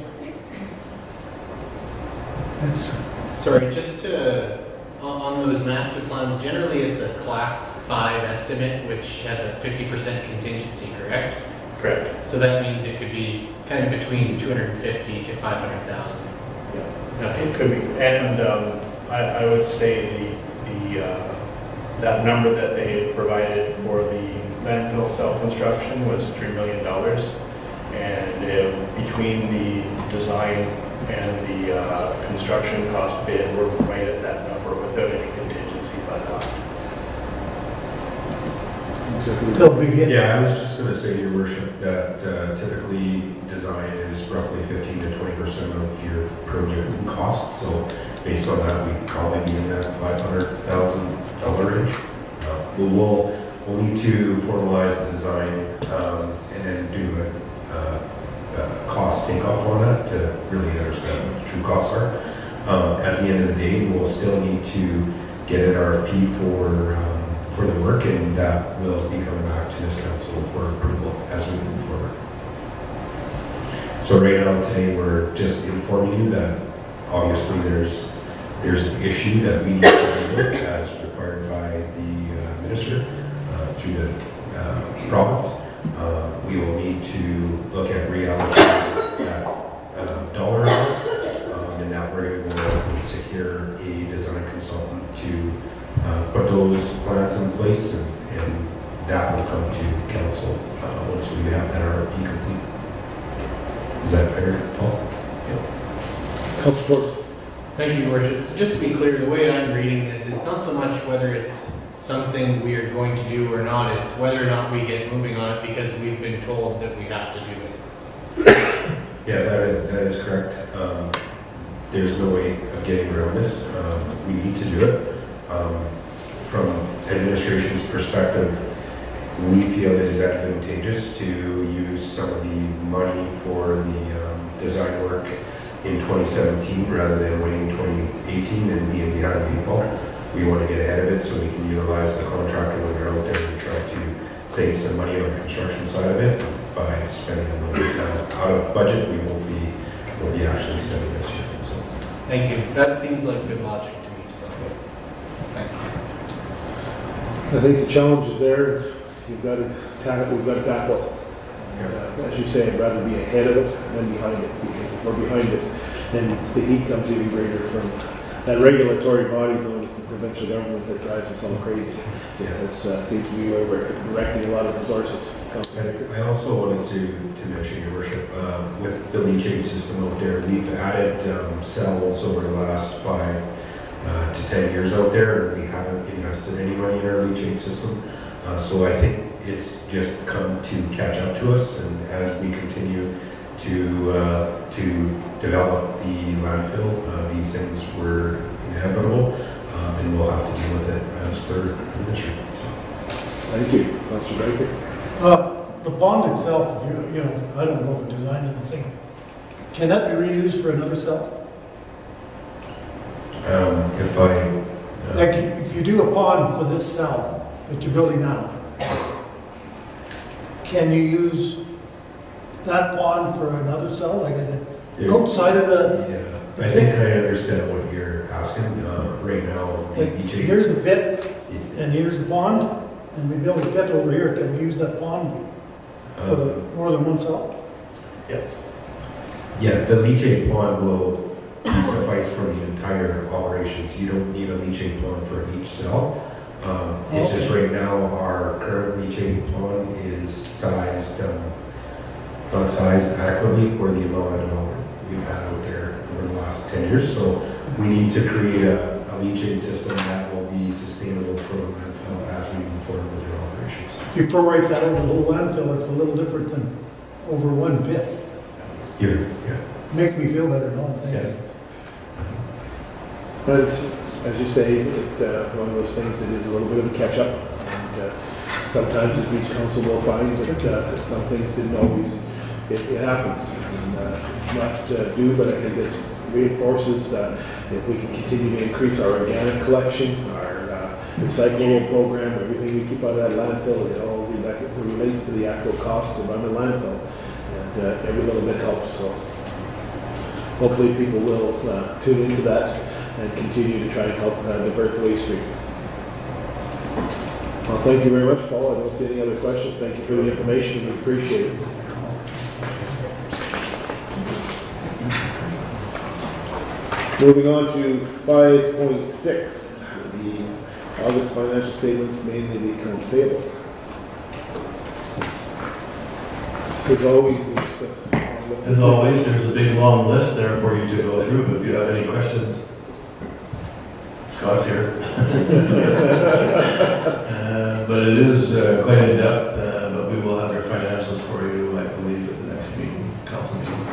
That's, Sorry, just to, on those master plans, generally it's a class 5 estimate, which has a 50% contingency, correct? Correct. So that means it could be kind of between 250 to 500,000. Yeah, it could be. And I would say that number that they provided for the landfill cell construction was $3 million. And between the design and the construction cost bid, we're right at that number without any contingency by that. still big hit. Yeah, I was just going to say, Your Worship, that typically design is roughly 15 to 20% of your project cost. So based on that, we'd probably be in that $500,000 range. We'll need to formalize the design and then do a cost takeoff on that to really understand what the true costs are. At the end of the day, we'll still need to get an RFP for the work, and that will be coming back to this council for approval as we move forward. So right now, today, we're just informing you that obviously there's an issue that we need to deal with as required by the minister through the province. We will need to look at reallocating that dollar amount, and that we're going to secure a design consultant to put those plans in place, and that will come to council once we have that RFP complete. Is that fair, Paul? Yeah. Councilor Schwartz. Thank you, Your Worship. Just to be clear, the way I'm reading this is not so much whether it's something we are going to do or not, it's whether or not we get moving on it because we've been told that we have to do it. Yeah, that is correct. There's no way of getting around this. We need to do it. From administration's perspective, we feel it is advantageous to use some of the money for the design work in 2017 rather than waiting 2018 and being behind the eight ball. We want to get ahead of it so we can utilize the contractor when they're out there and try to save some money on the construction side of it by spending a little bit out of budget. We won't be actually spending this year. So. Thank you. That seems like good logic to me, so thanks. I think the challenge is there. We've got to tackle it. As you say, I'd rather be ahead of it than behind it, because if we're behind it, then the heat comes even greater from that regulatory body known as the provincial government that drives us all crazy. So that seems to be where we're directing a lot of resources. I also wanted to mention, Your Worship, with the leachate system out there, we've added cells over the last 5 to 10 years out there, and we haven't invested any money in our leachate system. So I think it's just come to catch up to us, and as we continue to develop the landfill, these things were inevitable, and we'll have to deal with it as per the ministry. Thank you. Councilor Baker. The pond itself, you know, I don't know the design of the thing. Can that be reused for another cell? Like if you do a pond for this cell that you're building now, can you use that pond for another cell? Like is it outside of the? Yeah, I think I understand what you're asking. Right now, Like, here's the pit and here's the pond, and we build a pit over here. Can we use that pond for more than one cell? Yes. Yeah, the leachate pond will suffice for the entire operations. You don't need a leachate pond for each cell. It's just right now our current leachate pond is sized, not sized adequately for the amount of development we've had out there over the last 10 years. So we need to create a leachate system that will be sustainable for the landfill as we move forward with your operations. If you prorate that over the whole landfill, it's a little different than over one pit. Here, yeah. Make me feel better, no, thank you. But as you say, one of those things, it is a little bit of a catch-up. And sometimes as each council will find that some things didn't always, it happens. And it's not due, but I think this reinforces if we can continue to increase our organic collection, our recyclable program, everything we keep out of that landfill, it all relates to the actual cost to run the landfill. And every little bit helps. So hopefully people will tune into that and continue to try and help divert the waste stream. Well, thank you very much, Paul. I don't see any other questions. Thank you for the information. We appreciate it. Moving on to 5.6, the August financial statements, mainly the accounts payable. As always, there's a big long list there for you to go through if you have any questions. Scott's here. But it is quite in depth, but we will have our financials for you, I believe, at the next meeting, council meeting.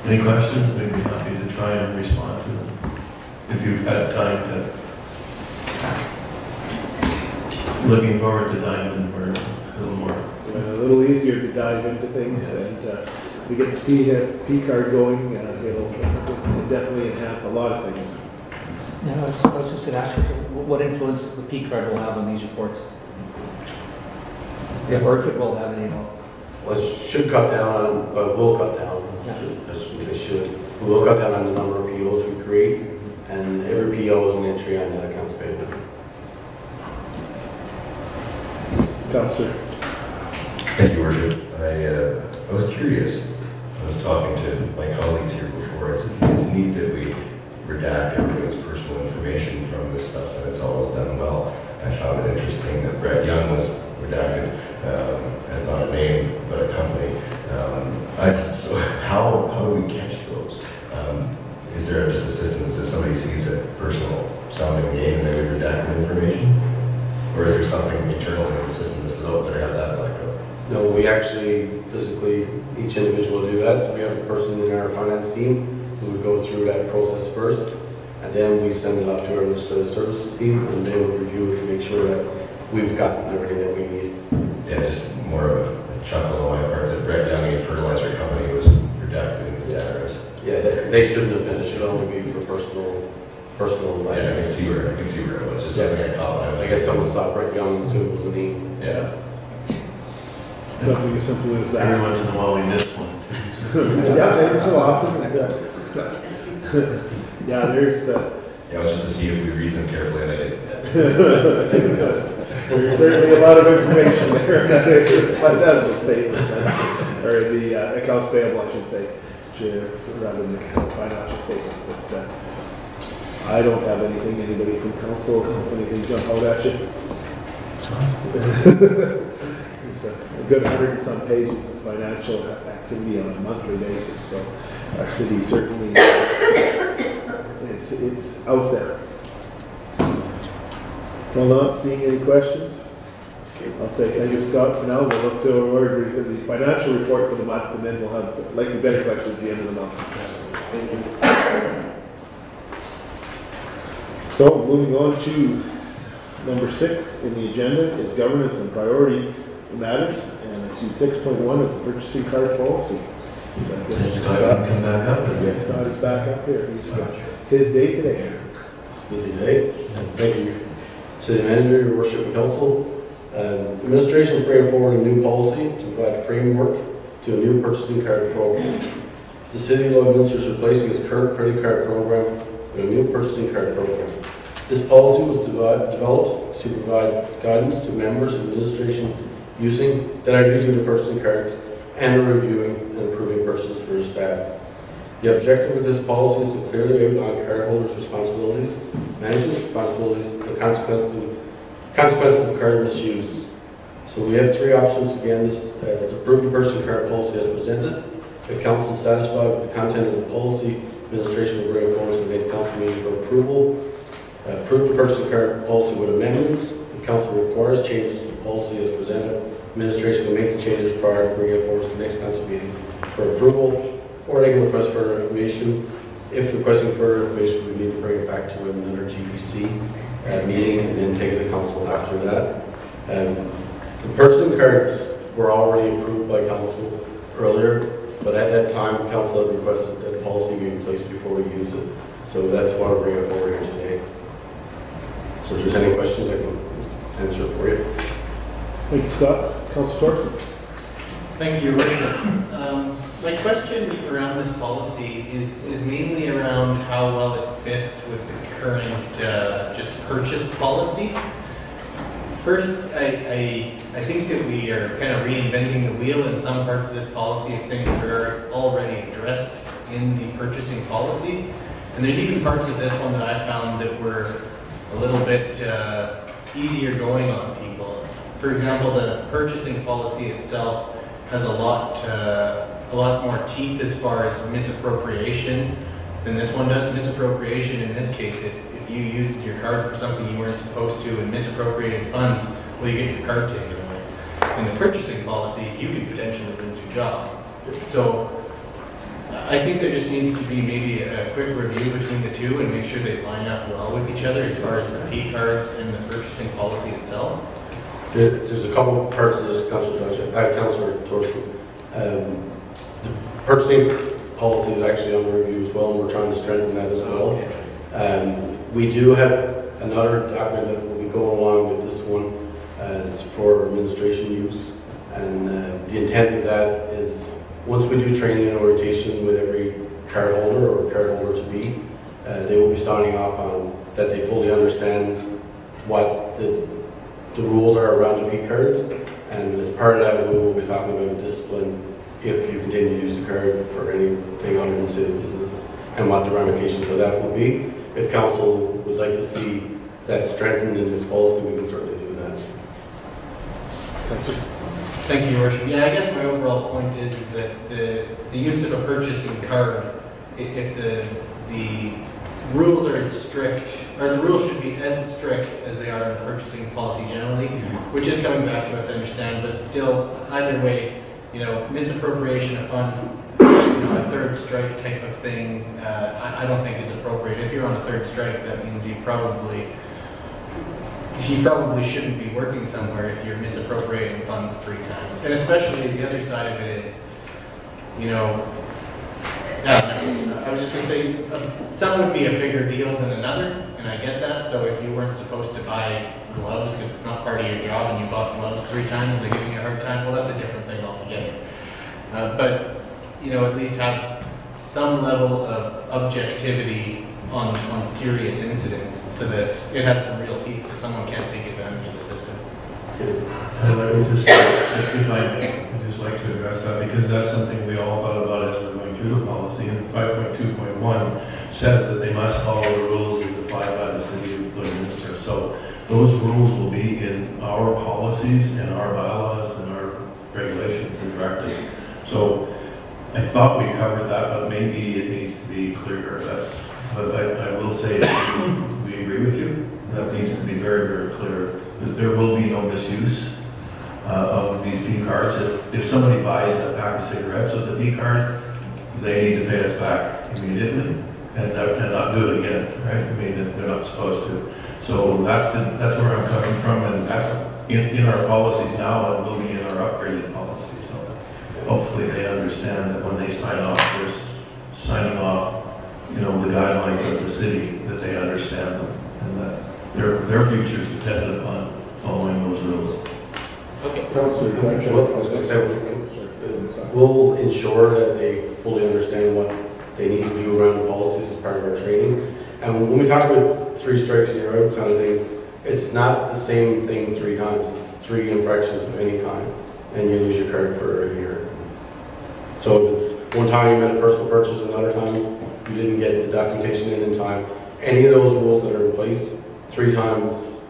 Any questions? We'd be happy to try and respond to them if you've had time to. Looking forward to diving in a little more. A little easier to dive into things, and we get the P card going. It'll definitely enhance a lot of things. Yeah, I was just going to ask you, what influence the P card will have on these reports? Or if it will have any at all? Well, it should cut down on, will cut down, it should. We will cut down on the number of POs we create, and every PO is an entry on that accounts payable. Councillor. Thank you, Worship. I was curious. I was talking to my colleagues here before. It's neat that we redact everybody's personal information from this stuff, and it's always done well. I found it interesting that Brett Young was redacted as not a name, but a company. So how do we catch those? Is there just a system that says somebody sees a personal sounding name and they would redact the information? Or is there something internal in the system that says, oh, better have that blacked out? No, we actually physically, each individual do that. So we have a person in our finance team who would go through that process first, and then we send it off to our legislative services team, and they will review it to make sure that we've gotten everything that we need. Yeah, just more of a chuckle on my part that Brett Young, a fertilizer company, was redacted in his address. Yeah, they shouldn't have been. It should only be for personal Yeah, I can see where it was. Just something I caught. I guess someone saw Brett Young and assumed it was a name. Yeah. Something as simple as that. Every once in a while we miss one. Yeah, every so often. Yeah, there's Yeah, it was just to see if we read them carefully, and I did. there's certainly a lot of information there in that financial statements, or the accounts payable, I should say, rather than the financial statements. But I don't have anything. Anybody from council, anything jump out at you? There's a good 100 and some pages of financial activity on a monthly basis, so our city certainly, it's out there. Well, not seeing any questions, I'll say thank you, Scott, for now. We'll look to order the financial report for the month, and then we'll have likely better questions at the end of the month. Thank you. So, moving on to number 6 in the agenda is governance and priority matters, and I see 6.1 is the purchasing card policy. Scott, come back up. Yes, Scott is back up here. It's his day today. It's a busy day. Thank you, City Manager, Your Worship, and Council. Administration is bringing forward a new policy to provide framework to a new purchasing card program. The City of Lloydminster is replacing its current credit card program with a new purchasing card program. This policy was developed to provide guidance to members of administration that are using the purchasing cards and are reviewing and approving purchases for your staff. The objective of this policy is to clearly outline cardholders' responsibilities, management's responsibilities, and consequences of card misuse. So we have 3 options again to approve the purchasing card policy as presented. If council is satisfied with the content of the policy, administration will bring it forward to the next council meeting for approval. Approve the purchasing card policy with amendments. If council requires changes to the policy as presented, administration will make the changes prior to bringing it forward to the next council meeting for approval, or they can request further information. If requesting further information, we need to bring it back to another GPC meeting and then take it to council after that. The purchasing cards were already approved by council earlier, but at that time, council had requested that policy be in place before we use it. So that's why we're bringing it forward here today. So if there's any questions, I can answer it for you. Thank you, Scott. Councilor Thorson. Thank you, Your Worship. My question around this policy is mainly around how well it fits with the current just purchase policy. First, I think that we are kind of reinventing the wheel in some parts of this policy of things that are already addressed in the purchasing policy. And there's even parts of this one that I found that were a little bit easier going on people. For example, the purchasing policy itself has a lot more teeth as far as misappropriation than this one does. Misappropriation in this case, if you used your card for something you weren't supposed to and misappropriated funds, well, you get your card taken away. In the purchasing policy, you could potentially lose your job. So I think there just needs to be maybe a quick review between the two and make sure they line up well with each other as far as the P cards and the purchasing policy itself. There's a couple of parts of this, Councilor Thorson. The purchasing policy is actually under review as well, and we're trying to strengthen that as well. We do have another document that will be going along with this one. It's for administration use, and the intent of that is once we do training and orientation with every card holder or card holder to be, they will be signing off on that they fully understand what the rules are around the P cards, and as part of that, we will be talking about discipline if you continue to use the card for anything other than city business, and what the ramifications of that will be. If council would like to see that strengthened in this policy, we can certainly do that. Thank you, Your Worship. Yeah, I guess my overall point is that the use of a purchasing card, if the rules are as strict, or the rules should be as strict as they are in purchasing policy generally, which is coming back to us, I understand, but still, either way, misappropriation of funds, a third strike type of thing, I don't think is appropriate. If you're on a third strike, that means you probably shouldn't be working somewhere if you're misappropriating funds 3 times. And especially the other side of it is, I was just going to say, some would be a bigger deal than another, and I get that. So if you weren't supposed to buy gloves because it's not part of your job and you bought gloves 3 times and they're giving you a hard time, well, that's a different thing altogether. But at least have some level of objectivity on serious incidents so that it has some real teeth so someone can't take advantage of the system. And I would just, if I may, I'd just like to address that because that's something we all thought about as we're going through the policy. And 5.2.1 says that they must follow the rules as applied by the City of Lloydminster. So those rules will be in our policies and our bylaws and our regulations and directives. So I thought we covered that, but maybe it needs to be clearer. But I will say we agree with you. That needs to be very, very clear. That there will be no misuse of these P cards. If somebody buys a pack of cigarettes with a P card, they need to pay us back immediately and not do it again, right? I mean, if they're not supposed to. So that's where I'm coming from, and that's in our policies now, and will be in our upgraded policies. So hopefully they understand that when they sign off, they're signing off, the guidelines of the city, that they understand them, and that their future is dependent upon following those rules. Okay. Councilor, I was going to say, we'll ensure that they fully understand what they need to do around the policies as part of our training. And when we talk about 3 strikes and you're out kind of thing, it's not the same thing 3 times. It's 3 infractions of any kind, and you lose your card for a year. So if it's one time you made a personal purchase, another time you didn't get the documentation in time, any of those rules that are in place, 3 times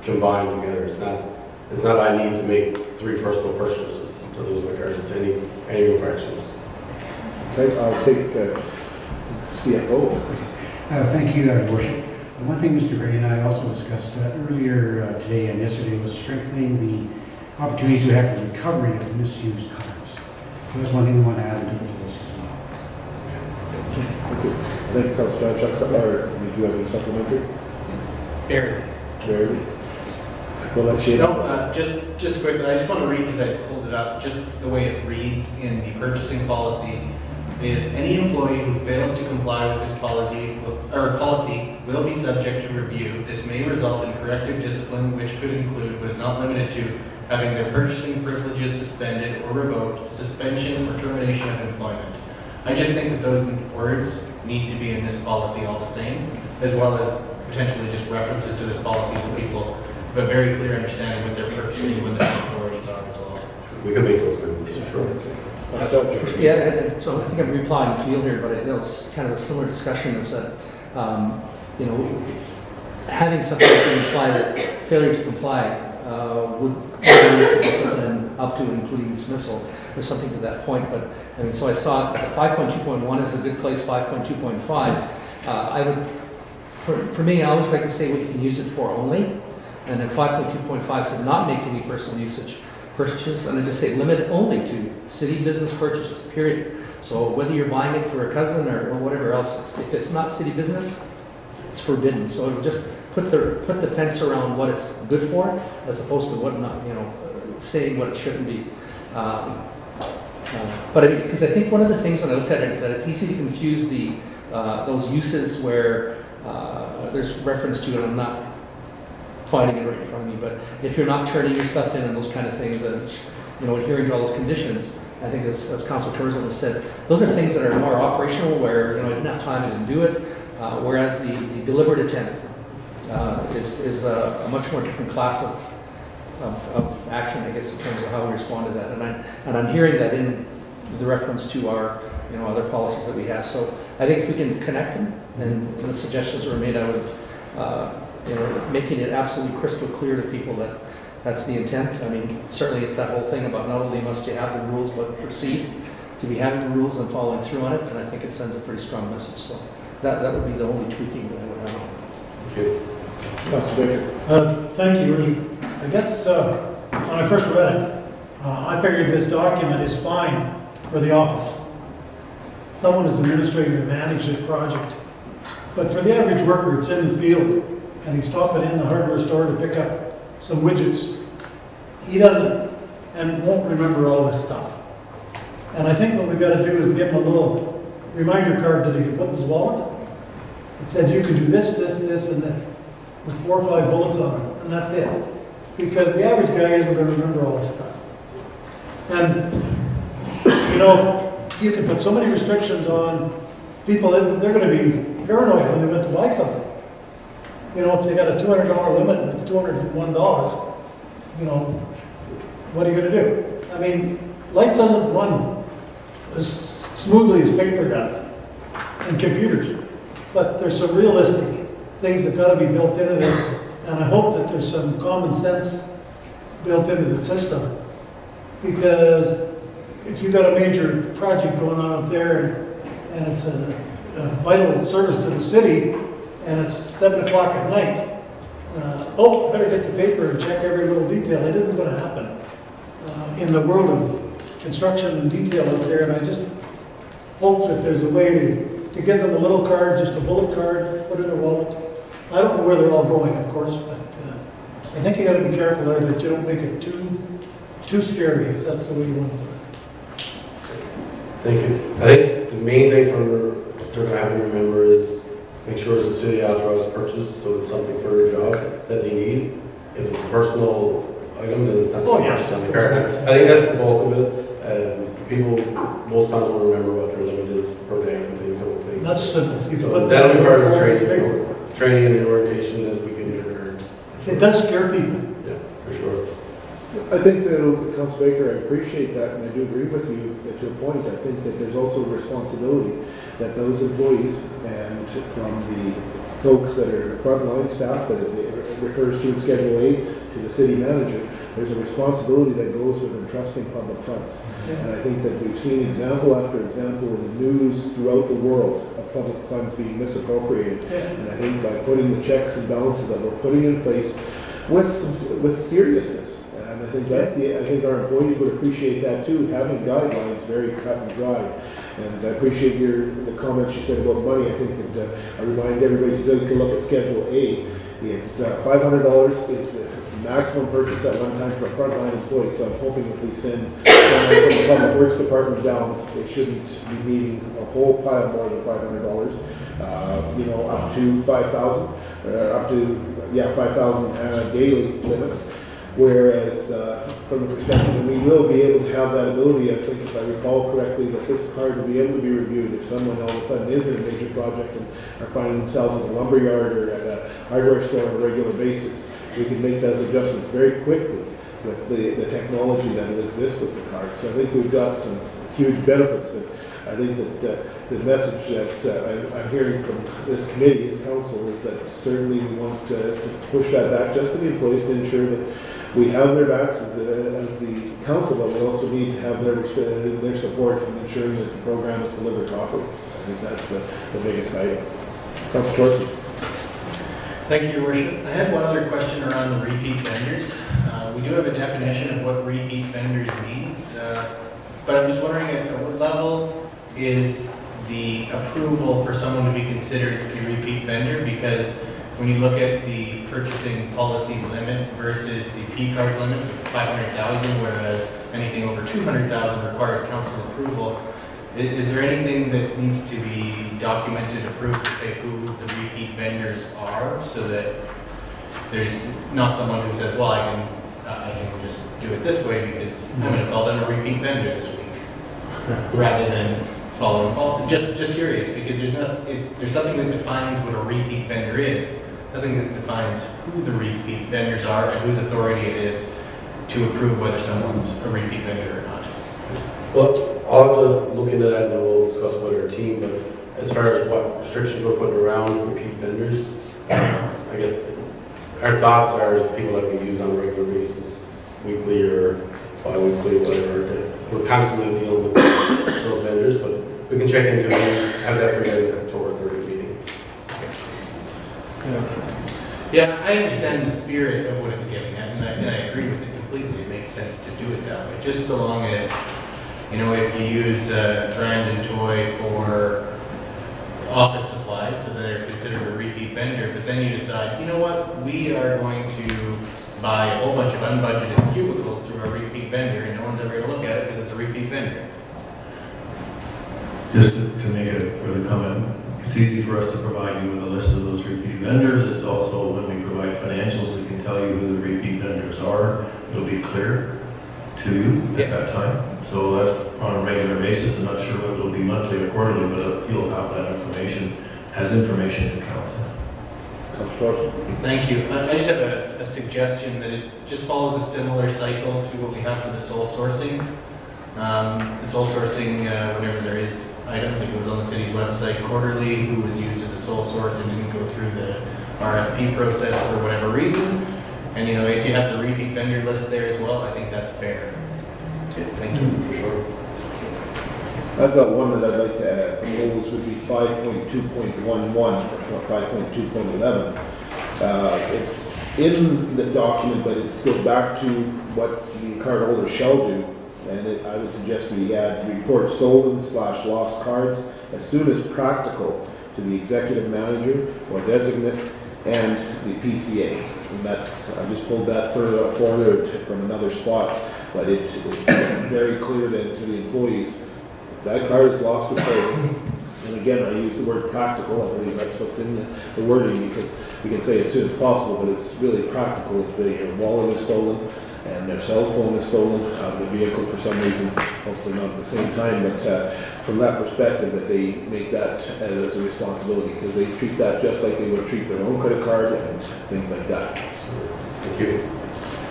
combined together. It's not I need to make 3 personal purchases to lose my card. It's any infractions. Okay, I'll take CFO. Thank you, Your Worship. One thing Mr. Gray and I also discussed earlier today and yesterday was strengthening the opportunities we have for recovery of misused cars. So that's one thing we want to add into the list as well. Thank you. Thank you, Councilor John. Or do you have any supplementary? Barry. Barry? We'll let you No, just quickly, I just want to read, because I pulled it up, just the way it reads in the purchasing policy is any employee who fails to comply with this policy will be subject to review. This may result in corrective discipline, which could include, but is not limited to, having their purchasing privileges suspended or revoked, suspension or termination of employment. I just think that those words need to be in this policy all the same, as well as potentially just references to this policy so people have a very clear understanding what they're purchasing when the authorities are as well. We can make those amendments, sure. Yeah, and so I think I'm replying field here, but it was kind of a similar discussion is that, you know, having something to imply that failure to comply would be discipline up to including dismissal or something to that point. But I mean, so I saw 5.2.1 is a good place, 5.2.5. I would, for me, I always like to say what you can use it for only. And then 5.2.5 said not make any personal usage purchases, and I just say limit only to city business purchases, period. So whether you're buying it for a cousin or whatever else, if it's not city business, it's forbidden. So it would just put the fence around what it's good for, as opposed to what not, you know, saying what it shouldn't be. But because I think one of the things when I looked at it is that it's easy to confuse the those uses where there's reference to, and I'm not finding it right in front of me, but if you're not turning your stuff in and those kind of things, and you know, adhering to all those conditions, I think as Council Tourism has said, those are things that are more operational where, you know, I didn't have time to do it, whereas the deliberate intent is a much more different class of action, I guess, in terms of how we respond to that. And I'm hearing that in the reference to our, you know, other policies that we have. So I think if we can connect them, and the suggestions were made, I would, you know, making it absolutely crystal clear to people that that's the intent. I mean, certainly it's that whole thing about not only must you have the rules, but perceived to be having the rules and following through on it. And I think it sends a pretty strong message. So that would be the only tweaking that I would have. Thank you. Councilor Baker. Thank you, Rudy. I guess when I first read it, I figured this document is fine for the office. Someone is administrator to manage this project. But for the average worker, it's in the field, and he's stopping in the hardware store to pick up some widgets. He doesn't and won't remember all this stuff. And I think what we've got to do is give him a little reminder card that he can put in his wallet. It said you can do this, this, this, and this, with 4 or 5 bullets on it, and that's it. Because the average guy isn't going to remember all this stuff. And, you know, you can put so many restrictions on people, they're going to be paranoid when they went to buy something. You know, if they got a $200 limit and it's $201, you know, what are you going to do? I mean, life doesn't run as smoothly as paper does and computers. But there's some realistic things that got to be built into this, and I hope that there's some common sense built into the system. Because if you've got a major project going on up there and it's a vital service to the city, and it's 7 o'clock at night, better get the paper and check every little detail. It isn't going to happen in the world of construction and detail up there, and I just hope that there's a way to give them a little card, just a bullet card, put it in a wallet. I don't know where they're all going, of course, but I think you got to be careful there that you don't make it too scary, if that's the way you want to put it. Thank you. I think the main thing they're going to have to remember is make sure it's a city authorized purchase, so it's something for their job that they need. If it's a personal item, then it's not purchased on the card. I think that's the bulk of it. People most times will remember what their limit is per day and things. That's simple. So that'll be part of the training and the orientation as we get into cards. It does scare people. Yeah, for sure. I think, Councilor Baker, I appreciate that, and I do agree with you to a point. I think that there's also a responsibility that those employees and from the folks that are frontline staff that it refers to in Schedule A to the city manager, there's a responsibility that goes with entrusting public funds. And I think that we've seen example after example in the news throughout the world of public funds being misappropriated. And I think by putting the checks and balances that we're putting in place with seriousness, and I think I think our employees would appreciate that too, having guidelines very cut and dry. And I appreciate the comments you said about money. I think that I remind everybody to take a look at Schedule A. It's $500 is the maximum purchase at one time for a frontline employee. So I'm hoping if we send someone from the Public Works Department down, they shouldn't be needing a whole pile more than $500. Up to 5,000, up to 5,000 daily limits. Whereas from the perspective, and we will be able to have that ability, I think if I recall correctly, that this card will be able to be reviewed if someone all of a sudden is in a major project and are finding themselves in a lumber yard or at a hardware store on a regular basis. We can make those adjustments very quickly with the technology that will exist with the card. So I think we've got some huge benefits. But I think that the message that I'm hearing from this committee, as council, is that certainly we want to push that back just to the employees to ensure that we have their backs as the council, but we also need to have their support in ensuring that the program is delivered properly. I think that's the biggest item. Councilor Torson. Thank you, Your Worship. I had one other question around the repeat vendors. We do have a definition of what repeat vendors means, but I'm just wondering at what level is the approval for someone to be considered a repeat vendor? Because when you look at the purchasing policy limits versus the P-card limits of 500,000, whereas anything over 200,000 requires council approval, is there anything that needs to be documented, approved to say who the repeat vendors are, so that there's not someone who says, well, I can just do it this way because I'm going to call them a repeat vendor this week, rather than following. Just curious, because there's something that defines what a repeat vendor is. Nothing that defines who the repeat vendors are and whose authority it is to approve whether someone's a repeat vendor or not. Well, I'll have to look into that and we'll discuss with our team, but as far as what restrictions we're putting around repeat vendors, I guess our thoughts are people that we use on a regular basis, weekly or bi-weekly, whatever, that we're constantly dealing with those vendors, but we can check into it and have that for you guys at the October 30th meeting. Yeah, I understand the spirit of what it's getting at, and I agree with it completely. It makes sense to do it that way. Just so long as, if you use Brandon Toy for office supplies, so they're considered a repeat vendor, but then you decide, you know what, we are going to buy a whole bunch of unbudgeted cubicles through a repeat vendor, and no one's ever going to look at it because it's a repeat vendor. Just to make a further comment, it's easy for us to provide you with a list of those repeat vendors. It's also when we provide financials, we can tell you who the repeat vendors are. It'll be clear to you at that time. So that's on a regular basis. I'm not sure whether it'll be monthly or quarterly, but you'll have that information as information to council. Thank you. I just have a suggestion that it just follows a similar cycle to what we have for the sole sourcing. The sole sourcing, whenever there is items, it goes on the city's website quarterly, who was used as a sole source and didn't go through the RFP process for whatever reason. And if you have the repeat vendor list there as well, I think that's fair. Thank you. For sure. I've got one that I'd like to add. Those would be 5.2.11 or 5.2.11. It's in the document, but it goes back to what the card holder shall do. And I would suggest we add report stolen/lost cards as soon as practical to the executive manager or designate and the PCA. And I just pulled that forward from another spot, but it's very clear then to the employees, if that card is lost or stolen, and again, I use the word practical, I believe that's what's in the wording, because we can say as soon as possible, but it's really practical if their wallet is stolen, and their cell phone is stolen out of the vehicle for some reason, hopefully not at the same time, but from that perspective that they make that as a responsibility, because they treat that just like they would treat their own credit card and things like that. Thank you.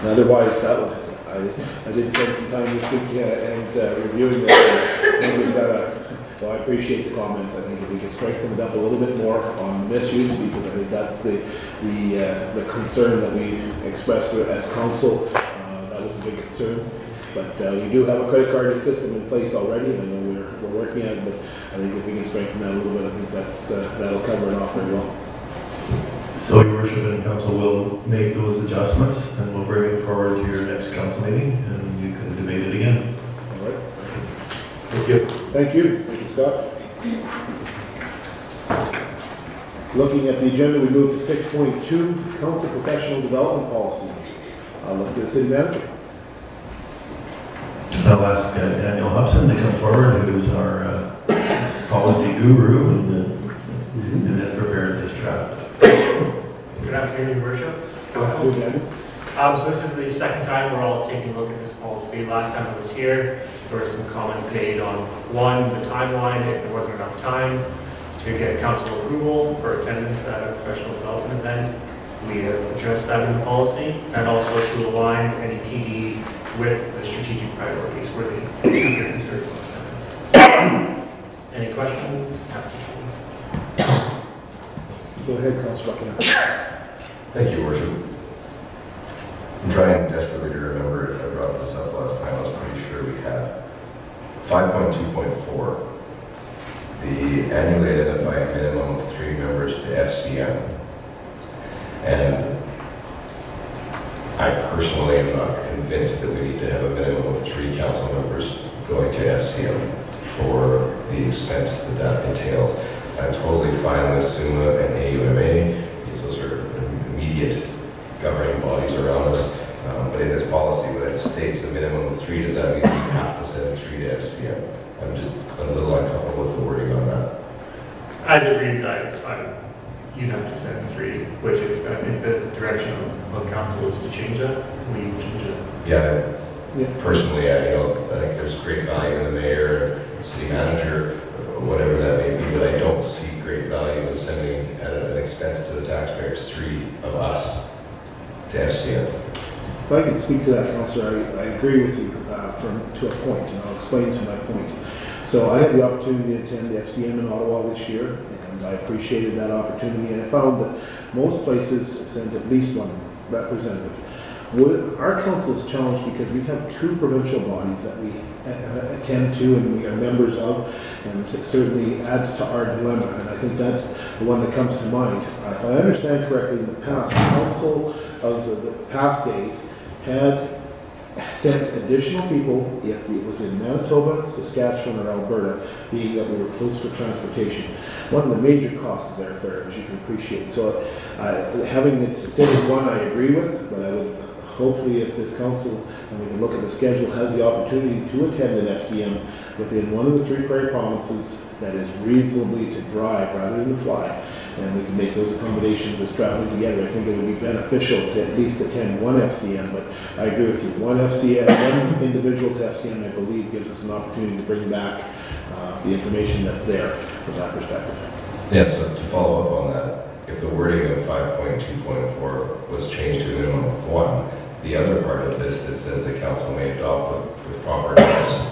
And otherwise, I did spend some time this week and reviewing this, and we've got well, I appreciate the comments. I think if we can strengthen it up a little bit more on misuse, because I think that's the concern that we expressed as council. That was a big concern. But we do have a credit card system in place already, and I know we're working at it, but I think if we can strengthen that a little bit, I think that'll cover it off very well. So your worship and council will make those adjustments and we'll bring it forward to your next council meeting and you can debate it again. All right. Thank you. Thank you. Thank you, Scott. Looking at the agenda, we move to 6.2, Council Professional Development Policy. I'll look to the city manager. I'll ask Daniel Hobson to come forward, who's our policy guru and has prepared this draft. Good afternoon, Your Worship. Council. So this is the second time we're all taking a look at this policy. Last time I was here, there were some comments made on, one, the timeline, if there wasn't enough time to get council approval for attendance at a professional development event. We addressed that in the policy, and also to align any PD with the strategic priorities where the speaker concerns last time. Any questions? Go ahead, Councilor Buckingham. Thank you, Your Worship. I'm trying desperately to remember if I brought this up last time. I was pretty sure we had 5.2.4. The annually identified minimum of 3 members to FCM. And I personally am not convinced that we need to have a minimum of 3 council members going to FCM for the expense that entails. I'm totally fine with SUMA and AUMA because those are immediate governing bodies around us. But in this policy, when it states a minimum of 3, does that mean we have to send 3 to FCM? I'm just a little uncomfortable with the wording on that. As it reads, you'd have to send 3, which if the direction of council is to change that, we change it. Yeah. Personally, I think there's great value in the mayor, city manager, whatever that may be, but I don't see great value in sending at an expense to the taxpayers 3 of us to FCM. If I could speak to that, Councillor, I agree with you to a point, and I'll explain to my point. So I had the opportunity to attend the FCM in Ottawa this year, and I appreciated that opportunity, and I found that most places send at least 1 representative. Our council is challenged because we have 2 provincial bodies that we attend to and we are members of, and it certainly adds to our dilemma, and I think that's the one that comes to mind. If I understand correctly, in the past, council of the past days had sent additional people if it was in Manitoba, Saskatchewan, or Alberta, being that we were close for transportation. One of the major costs of airfare, as you can appreciate. So having it sit in 1, I agree with, but I would hopefully if this council, and we can look at the schedule, has the opportunity to attend an FCM within one of the 3 prairie provinces that is reasonably to drive rather than to fly, and we can make those accommodations as traveling together. I think it would be beneficial to at least attend 1 FCM, but I agree with you. 1 FCM, 1 individual to FCM, I believe, gives us an opportunity to bring back the information that's there from that perspective. Yeah, so to follow up on that, if the wording of 5.2.4 was changed to a minimum of 1, the other part of this that says the council may adopt with proper notice,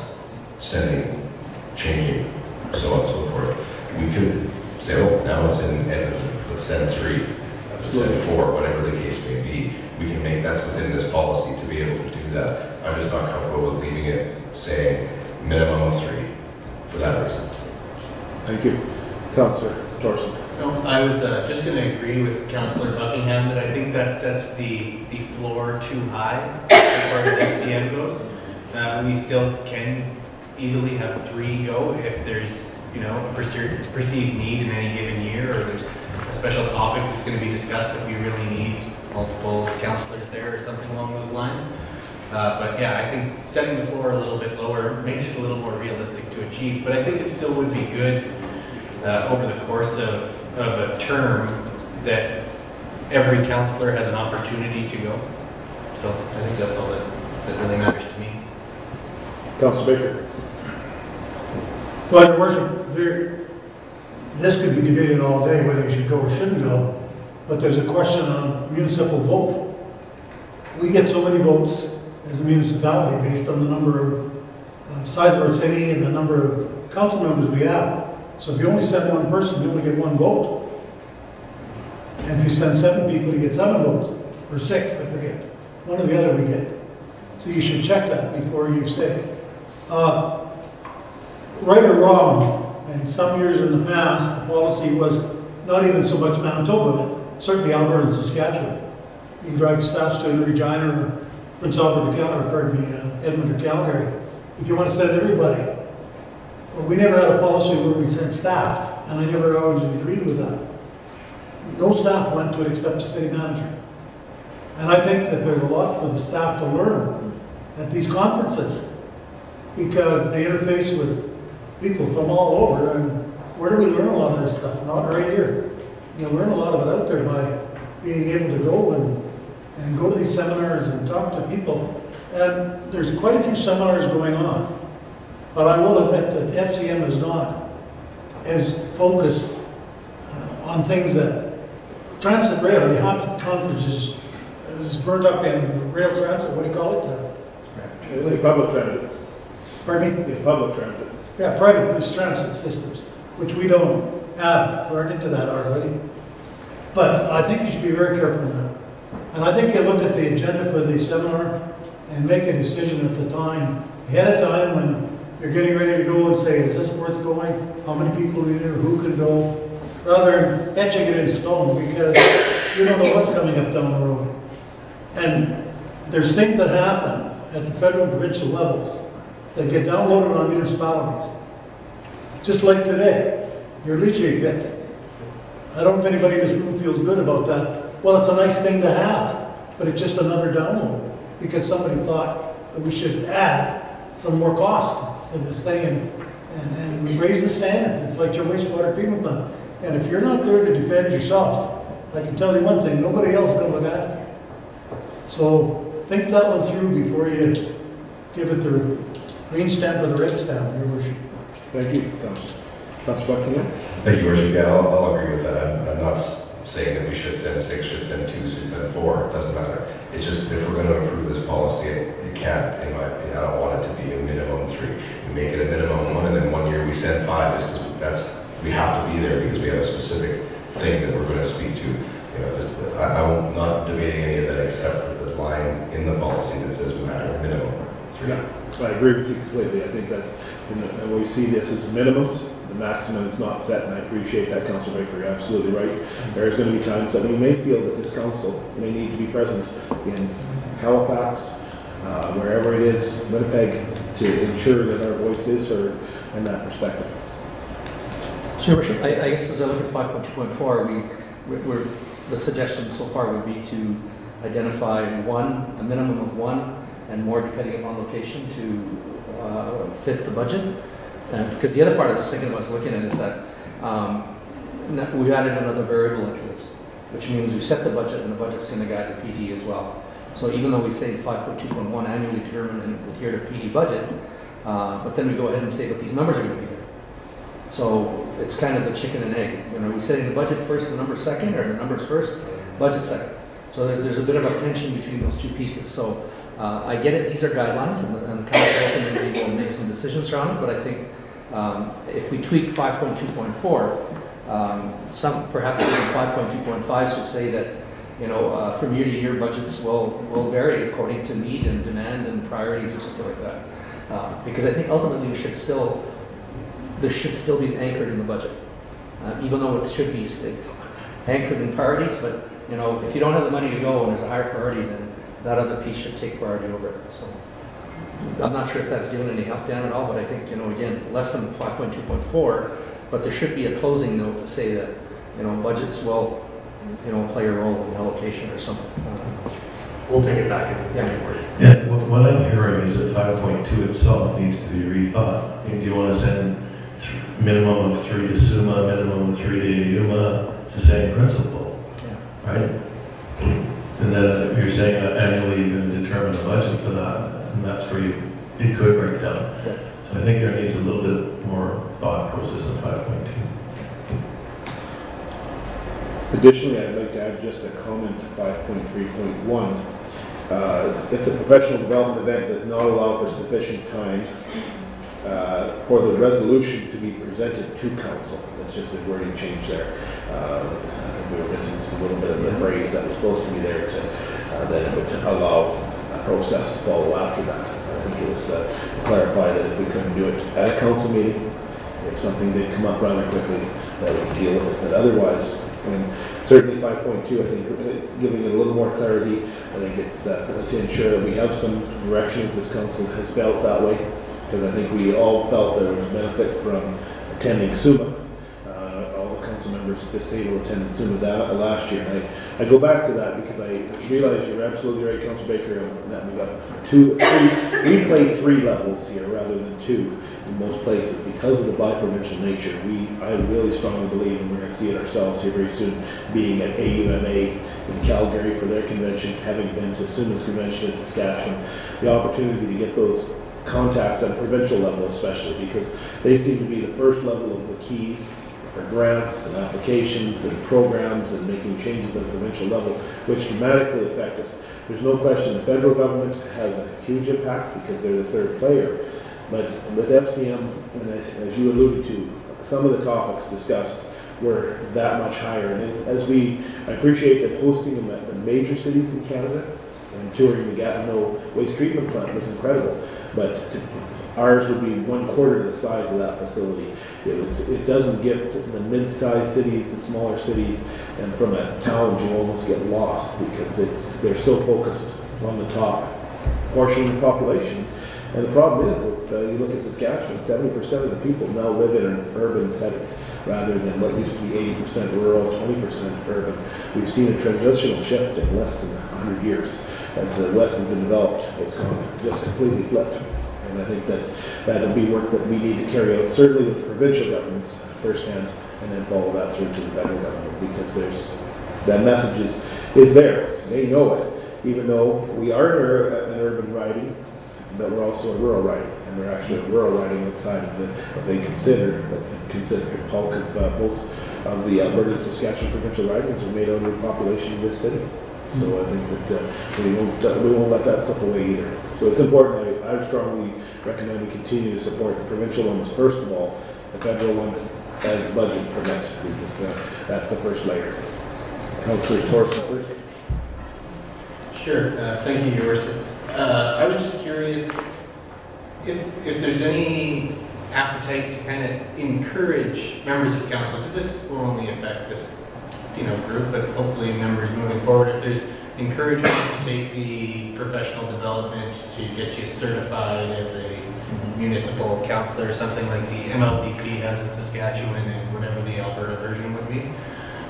sending, changing, so on and so forth, we could say, oh, now it's in Edmonton, let's send 3, let's send 4, whatever the case may be. We can make, that's within this policy to be able to do that. I'm just not comfortable with leaving it saying minimum of 3 for that reason. Thank you. Councillor Thorson. No, I was just going to agree with Councillor Buckingham that I think that sets the floor too high as far as FCM goes. We still can easily have 3 go if there's a perceived need in any given year, or there's a special topic that's going to be discussed that we really need multiple councillors there or something along those lines. But yeah, I think setting the floor a little bit lower makes it a little more realistic to achieve. But I think it still would be good over the course of a term that every councillor has an opportunity to go. So I think that's all that really matters to me. Councillor Baker. Well, Your Worship, this could be debated all day whether you should go or shouldn't go, but there's a question on municipal vote. We get so many votes as a municipality based on the number of size of our city and the number of council members we have. So if you only send 1 person, you only get 1 vote. And if you send 7 people, you get 7 votes, or 6, I forget. One or the other we get. So you should check that before you say. Right or wrong, and some years in the past, the policy was not even so much Manitoba, but certainly Alberta and Saskatchewan. You can drive to Saskatoon, Regina, or Prince Albert, Edmonton, or Calgary, if you want to send everybody. Well, we never had a policy where we sent staff, and I never always agreed with that. No staff went to it except the city manager. And I think that there's a lot for the staff to learn at these conferences, because they interface with people from all over, and where do we learn a lot of this stuff? Not right here. You learn a lot of it out there by being able to go and go to these seminars and talk to people. And there's quite a few seminars going on, but I will admit that FCM is not as focused on things that transit rail. The half conferences is burned up in rail transit. What do you call it? It's like public transit. Pardon me? It's public transit. Yeah, private transit systems, which we don't have. We're into that already. But I think you should be very careful in that. And I think you look at the agenda for the seminar and make a decision at the time, ahead of time, when you're getting ready to go and say, is this worth going? How many people are there? Who can go? Rather than etching it in stone, because you don't know what's coming up down the road. And there's things that happen at the federal and provincial levels that get downloaded on municipalities. Just like today, your leachate bit. I don't know if anybody in this room feels good about that. Well, it's a nice thing to have, but it's just another download, because somebody thought that we should add some more cost to this thing and we raise the standards. It's like your wastewater treatment plant. And if you're not there to defend yourself, I can tell you one thing, nobody else is going to look after you. So think that one through before you give it the green stamp or the red stamp, Your Worship. Thank you, Councillor. Councillor Buckingham? Thank you, Worship. Yeah, I'll agree with that. I'm not saying that we should send 6, should send 2, should send 4. It doesn't matter. It's just if we're going to approve this policy, it can't, in my opinion, I don't want it to be a minimum 3. We make it a minimum 1, and then 1 year we send 5, just because we have to be there because we have a specific thing that we're going to speak to. You know, I'm not debating any of that except for the line in the policy that says minimum 3. Yeah, I agree with you completely. I think that's, and we see this as minimums. The maximum is not set, and I appreciate that, Councillor Baker. You're absolutely right. There's going to be times that we may feel that this council may need to be present in Halifax, wherever it is, Winnipeg, to ensure that our voice is heard in that perspective. So, Your Worship, I guess as I look at 5.2.4, the suggestion so far would be to identify a minimum of 1, and more depending upon location to fit the budget. Because the other part of this thinking I was looking at is that we've added another variable into this, which means we set the budget and the budget's going to guide the PD as well. So even though we say 5.2.1 annually determine and adhere to PD budget, but then we go ahead and say, but these numbers are going to be there. So it's kind of the chicken and egg. You know, are we setting the budget first, the numbers second, or the numbers first, budget second? So there's a bit of a tension between those two pieces. So I get it, these are guidelines, and the council ultimately will make some decisions around it, but I think if we tweak 5.2.4, perhaps even 5.2.5 should say that, you know, from year to year budgets will vary according to need and demand and priorities or something like that. Because I think ultimately this should still be anchored in the budget, even though it should be anchored in priorities. But you know, if you don't have the money to go and there's a higher priority, then that other piece should take priority over it. So I'm not sure if that's given any help down at all, but I think, you know, again, less than 5.2.4, but there should be a closing note to say that, you know, budgets will, you know, play a role in allocation or something. We'll take it back in. Yeah, what I'm hearing is that 5.2 itself needs to be rethought. I mean, do you want to send minimum of 3 to SUMA, minimum of 3 to Yuma? It's the same principle, right? And then you're saying that annually you're going to determine a budget for that, and that's where it could break down. So I think there needs a little bit more thought process in 5.2. Additionally, I'd like to add just a comment to 5.3.1. If the professional development event does not allow for sufficient time for the resolution to be presented to council, that's just a wording change there. We were missing just a little bit of the phrase that was supposed to be there to that it would allow process to follow after that. I think it was clarified that if we couldn't do it at a council meeting, if something did come up rather quickly, that we could deal with it. But otherwise, I mean, certainly 5.2, I think, giving it a little more clarity, I think it's to ensure that we have some directions. This council has felt that way, because I think we all felt there was benefit from attending SUMA. All the council members at this table attended SUMA last year. And I go back to that because I realize you're absolutely right, Councilor Baker, that we've got we play 3 levels here rather than 2 in most places because of the bi-provincial nature. I really strongly believe, and we're going to see it ourselves here very soon, being at AUMA in Calgary for their convention, having been to SUMA's convention in Saskatchewan, the opportunity to get those contacts at a provincial level especially, because they seem to be the first level of the keys for grants and applications and programs and making changes at the provincial level, which dramatically affect us. There's no question the federal government has a huge impact because they're the third player. But with FCM, and as you alluded to, some of the topics discussed were that much higher. And I appreciate that hosting them at the major cities in Canada and touring the Gatineau waste treatment plant was incredible. But ours would be 1/4 the size of that facility. It doesn't get the mid-sized cities, the smaller cities, and from a town you almost get lost because they're so focused on the top portion of the population. And the problem is that you look at Saskatchewan, 70% of the people now live in an urban setting rather than what used to be 80% rural, 20% urban. We've seen a transitional shift in less than 100 years. As the West has been developed, it's gone just completely flipped. And I think that'll be work that we need to carry out, certainly with the provincial governments firsthand, and then follow that through to the federal government, because that message is there. They know it, even though we are an urban riding, but we're also a rural riding, and we're actually a rural riding outside of what they consider a consistent bulk of both of the Alberta and Saskatchewan provincial ridings are made out of the population of this city. So I think that we won't let that slip away either. So it's important. I strongly recommend we continue to support the provincial ones first of all, the federal one as budgets permit, because that's the first layer. Councilor Thorson first. Sure. Thank you, Your Worship. I was just curious if there's any appetite to kind of encourage members of council, because this will only affect this group, but hopefully members moving forward, if there's encouragement to take the professional development to get you certified as a municipal councillor or something like the MLBP has in Saskatchewan and whatever the Alberta version would be.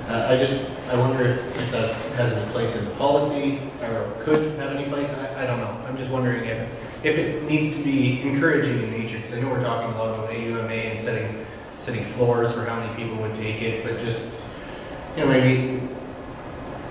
I wonder if that has any place in the policy or could have any place. I don't know. I'm just wondering if it needs to be encouraging in nature, because I know we're talking a lot about AUMA and setting floors for how many people would take it, but just maybe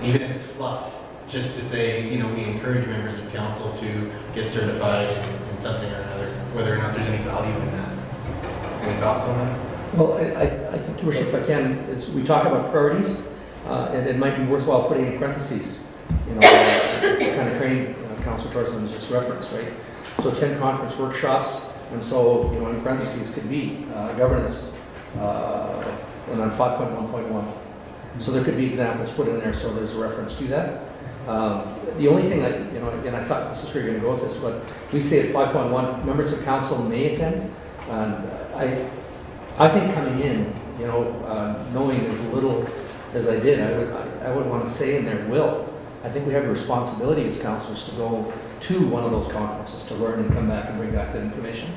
even if it's fluff, just to say, we encourage members of council to get certified in something or another, whether or not there's any value in that. Any thoughts on that? Well, I think, Your Worship, if I can, is we talk about priorities, and it might be worthwhile putting in parentheses, the kind of training Councilor Thorson just referenced, right? So attend conference workshops, and so, in parentheses could be governance, and on 5.1.1. So there could be examples put in there, so there's a reference to that. The only thing again, I thought this is where you're going to go with this, but we say at 5.1, members of council may attend, and I think coming in, knowing as little as I did, I would want to say in there will. I think we have a responsibility as councillors to go to one of those conferences to learn and come back and bring back that information.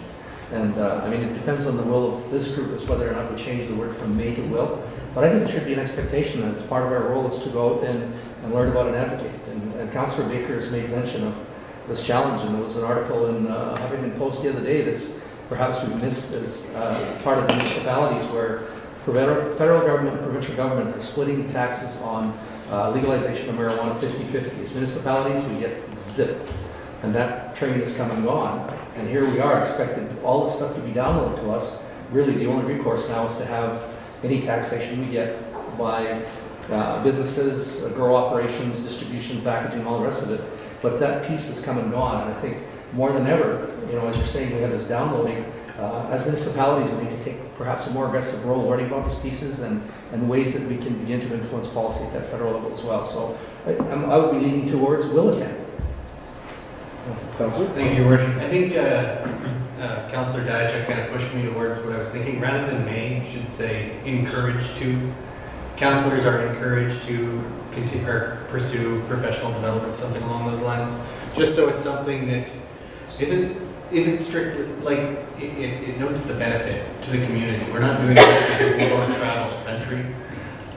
And it depends on the will of this group as whether or not we change the word from may to will. But I think it should be an expectation that it's part of our role is to go out and learn about and advocate. And Councillor Baker has made mention of this challenge, and there was an article in Huffington Post the other day that's perhaps we missed as part of the municipalities where federal government and provincial government are splitting taxes on legalization of marijuana 50-50. As municipalities, we get zip. And that train has come and gone. And here we are expecting all this stuff to be downloaded to us. Really, the only recourse now is to have any taxation we get by businesses, grow operations, distribution, packaging, all the rest of it. But that piece has come and gone. And I think more than ever, as you're saying, we have this downloading. As municipalities, we need to take perhaps a more aggressive role learning about these pieces and ways that we can begin to influence policy at that federal level as well. So I would be leaning towards will attend. Councillor? Thank you, Your Worship. I think Councillor Diachuk kind of pushed me towards what I was thinking. Rather than may, you should say encouraged to. Councillors are encouraged to continue or pursue professional development, something along those lines. Just so it's something that isn't strictly, like, it notes the benefit to the community. We're not doing this because we want to travel the country.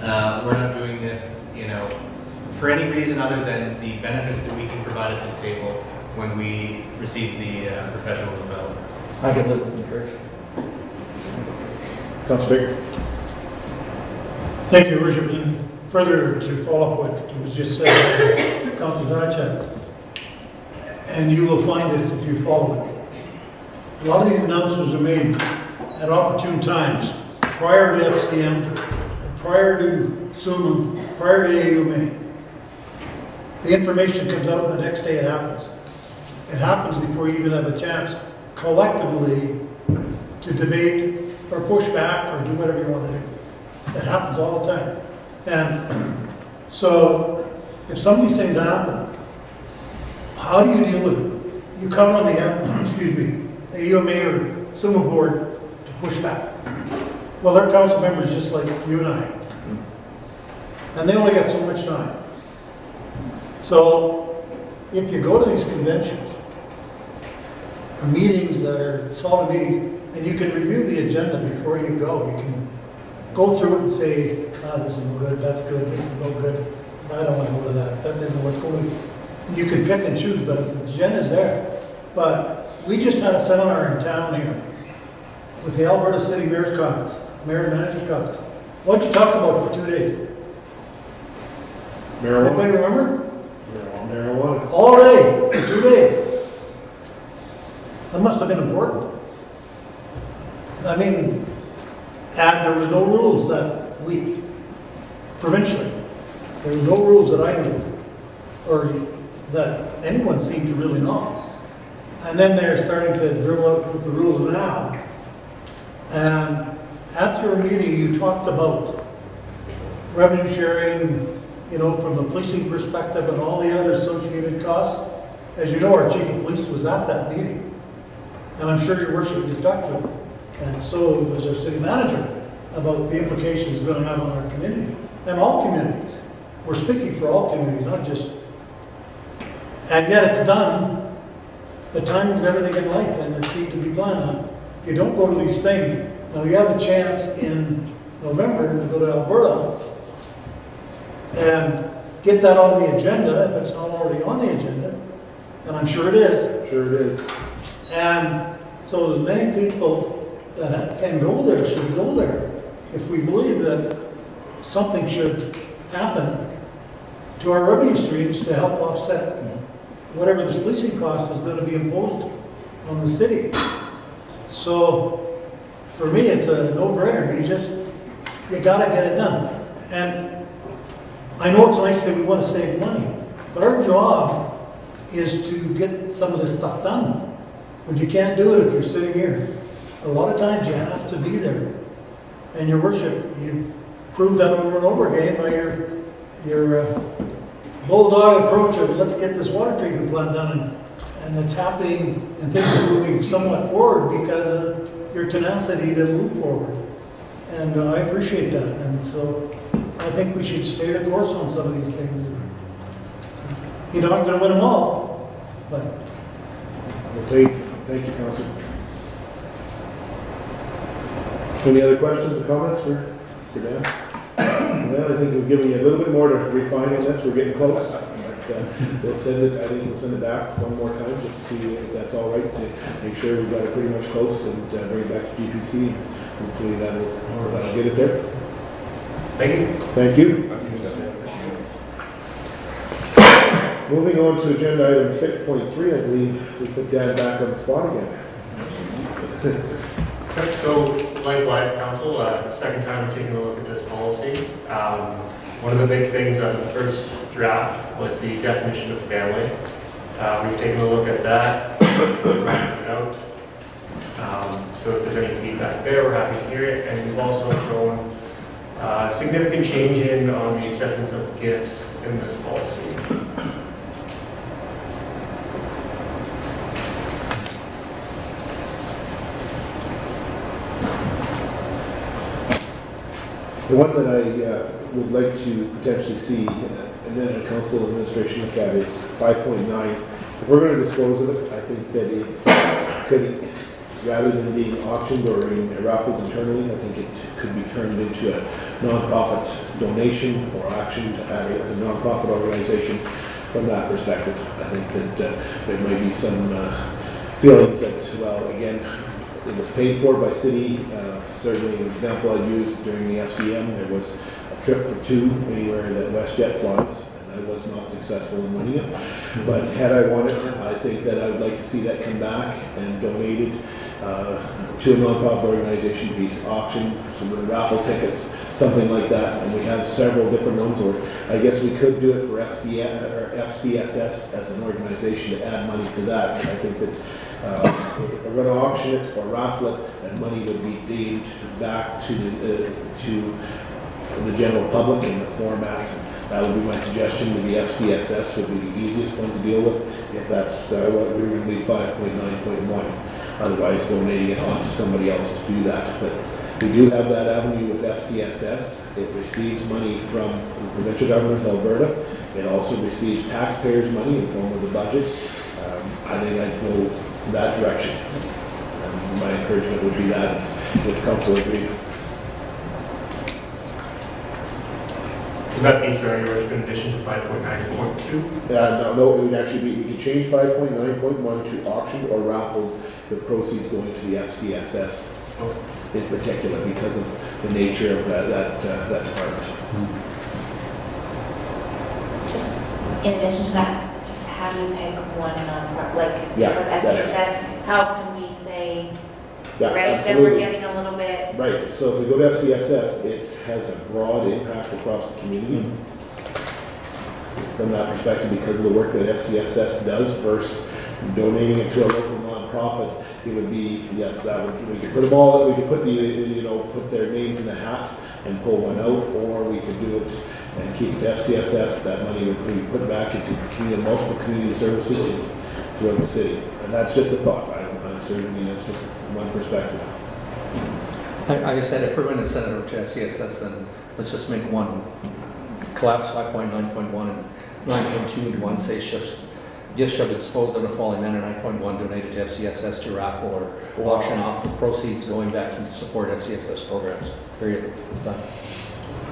We're not doing this, you know, for any reason other than the benefits that we can provide at this table when we receive the professional development. I can live with encouragement. Councillor Baker? Thank you, Your Worship. And further to follow up what was just said by Councillor Diachuk, and you will find this if you follow it. A lot of these announcements are made at opportune times, prior to FCM, prior to SUMA, prior to AUMA. The information comes out and the next day it happens. It happens before you even have a chance collectively to debate or push back or do whatever you want to do. It happens all the time. And so if some of these things happen, how do you deal with it? You come on the AUMA or SUMA board to push back. Well, they're council members just like you and I. And they only got so much time. So if you go to these conventions, or meetings that are solid meetings, and you can review the agenda before you go. You can go through it and say, this is no good, that's good, this is no good, I don't want to go to that, that isn't what's going. And you can pick and choose, but if the agenda's there. But we just had a seminar in town here with the Alberta City Mayor's Caucus, Mayor and Manager's Caucus. What'd you talk about for 2 days? Marijuana. Anybody remember? Marijuana. All day, for 2 days. That must have been important. I mean, and there was no rules that week, provincially. There were no rules that I knew, or that anyone seemed to really know. And then they're starting to dribble out with the rules now. And at your meeting, you talked about revenue sharing, you know, from the policing perspective and all the other associated costs. As you know, our chief of police was at that meeting. And I'm sure your worship, you've talked to him. And so was our city manager about the implications it's going to have on our community. And all communities. We're speaking for all communities, not just. And yet it's done. The timing's everything in life, and it seems to be planned on. If you don't go to these things, now you have a chance in November to go to Alberta and get that on the agenda, if it's not already on the agenda. And I'm sure it is. Sure it is. And so as many people that can go there should go there. If we believe that something should happen to our revenue streams to help offset whatever this policing cost is going to be imposed on the city. So for me, it's a no-brainer. You gotta get it done. And I know it's nice that we want to save money, but our job is to get some of this stuff done. But you can't do it if you're sitting here. A lot of times you have to be there. And your worship, you've proved that over and over again by your bulldog approach of let's get this water treatment plant done. And it's happening and things are moving somewhat forward because of your tenacity to move forward. And I appreciate that. And so I think we should stay the course on some of these things. You're not going to win them all, but. Okay, thank you, Councilor. Any other questions or comments for Dan? Well, I think we've given you a little bit more to refine on this. We're getting close. We'll send it, I think we'll send it back one more time just to see if that's all right, to make sure we've got it pretty much close and bring it back to GPC. Hopefully that'll get it there. Thank you. Thank you. Moving on to agenda item 6.3, I believe we put Dan back on the spot again. So likewise, Council, second time we're taking a look at this policy. One of the big things on the first draft was the definition of family. We've taken a look at that, drafted it out. So if there's any feedback there, we're happy to hear it. And we've also thrown significant change in on the acceptance of gifts in this policy. The one that I would like to potentially see, and then the council administration look at is 5.9. If we're going to dispose of it, I think that it could, rather than being auctioned or raffled internally, I think it could be turned into a nonprofit donation or auctioned at a nonprofit organization. From that perspective, I think that there might be some feelings that, well, again, it was paid for by city. Certainly an example I used during the FCM, there was a trip for two anywhere that WestJet flies, and I was not successful in winning it. But had I won it, I think that I would like to see that come back and donated to a nonprofit organization to be auctioned, some of the raffle tickets, something like that. And we have several different ones, or I guess we could do it for FCSS as an organization to add money to that. I think that if we're going to auction it or raffle it, that money would be deemed back to the general public in the format. That would be my suggestion. To the FCSS would be the easiest one to deal with, if that's what we would leave 5.9.1. Otherwise, donating it on to somebody else to do that. But we do have that avenue with FCSS. It receives money from the provincial government of Alberta. It also receives taxpayers' money in the form of the budget. I think I'd go that direction. My encouragement would be that if council agreed. Would that be, sorry, your worship, in addition to 5.9.2? No, it would actually be, we could change 5.9.1 to auctioned or raffled, the proceeds going to the FCSS in particular because of the nature of that department. Just in addition to that, just how do you pick one nonprofit? Like Yeah, for FCSS, how can we say, Yeah, right, that absolutely. we're getting a little bit, Right, so if we go to FCSS, it has a broad impact across the community. From that perspective, because of the work that FCSS does versus donating it to a local nonprofit, it would be, yes, that would, we could put them all, we could put put their names in a hat and pull one out, or we could do it and keep it to FCSS. That money would be put back into community, multiple community services throughout the city. And that's just a thought. I'm certainly, that's just one perspective. I just said, if we're going to send it over to FCSS, then let's just make one, collapse 5.9.1 and 9.2 into one, say gifts shall be disposed of in the following manner. 9.1 donated to FCSS to raffle or auction off with proceeds going back to support FCSS programs. Period. Done.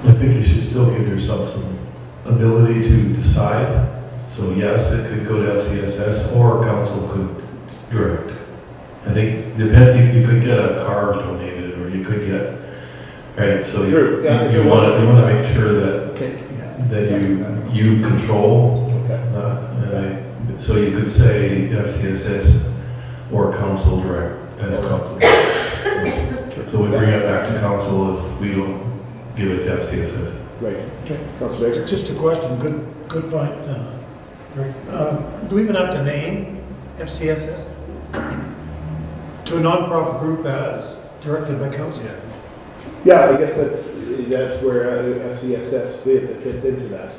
I think you should still give yourself some ability to decide. So yes, it could go to FCSS or council could direct. I think you could get a car donated, or you could get, right? So you want to make sure that you control that. So you could say FCSS or council direct as council. So we bring it back to council if we don't give it to FCSS. Right. Okay. Councilor Baker. Just a question, good point. Do we even have to name FCSS to a nonprofit group as directed by council? Yeah, I guess that's where FCSS fits into that.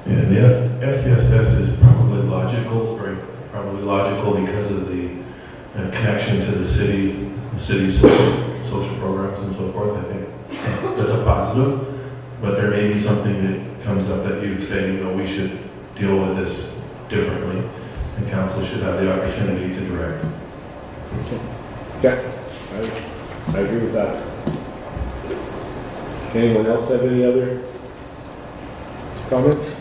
Yeah, the FCSS is probably logical, because of the connection to the city's social programs and so forth. I think that's a positive, but there may be something that comes up that you say, we should deal with this differently, and council should have the opportunity to direct. Okay, I agree with that. Anyone else have any other comments?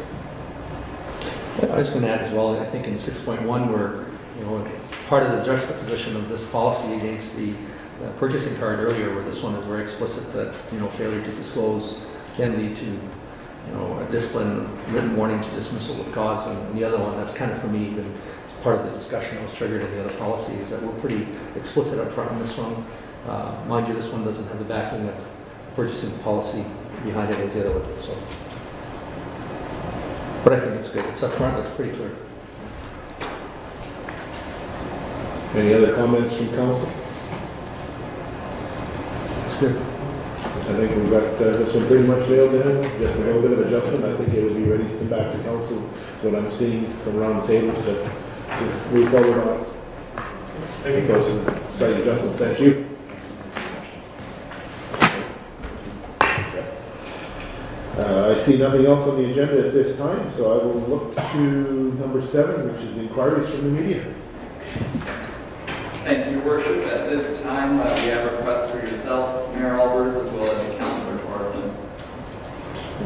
I was going to add as well, I think in 6.1, we're, part of the juxtaposition of this policy against the purchasing card earlier, where this one is very explicit that, failure to disclose can lead to, a discipline, written warning to dismissal with cause. And the other one, that's kind of for me, even it's part of the discussion that was triggered in the other policy, is that we're pretty explicit up front on this one. Mind you, this one doesn't have the backing of purchasing policy behind it as the other one did, so. But I think it's good. It's up front, it's pretty clear. Any other comments from council? It's good. I think we've got this one pretty much nailed in. Just a little bit of adjustment. I think it will be ready to come back to council. What I'm seeing from around the table to move forward on it. Thank you, Councilor. Slight adjustments. Thank you. Okay. I see nothing else on the agenda at this time, so I will look to number 7, which is the inquiries from the media. Thank you, Your Worship. At this time, we have a request for yourself, Mayor Albers, as well as Councilor Torson.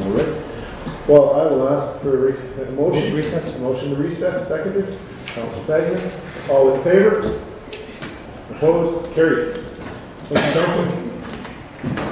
All right. Well, I will ask for a motion. Recess. Motion to recess, seconded. Council Fagin. All in favor? Opposed? Carried. Thank you, Council.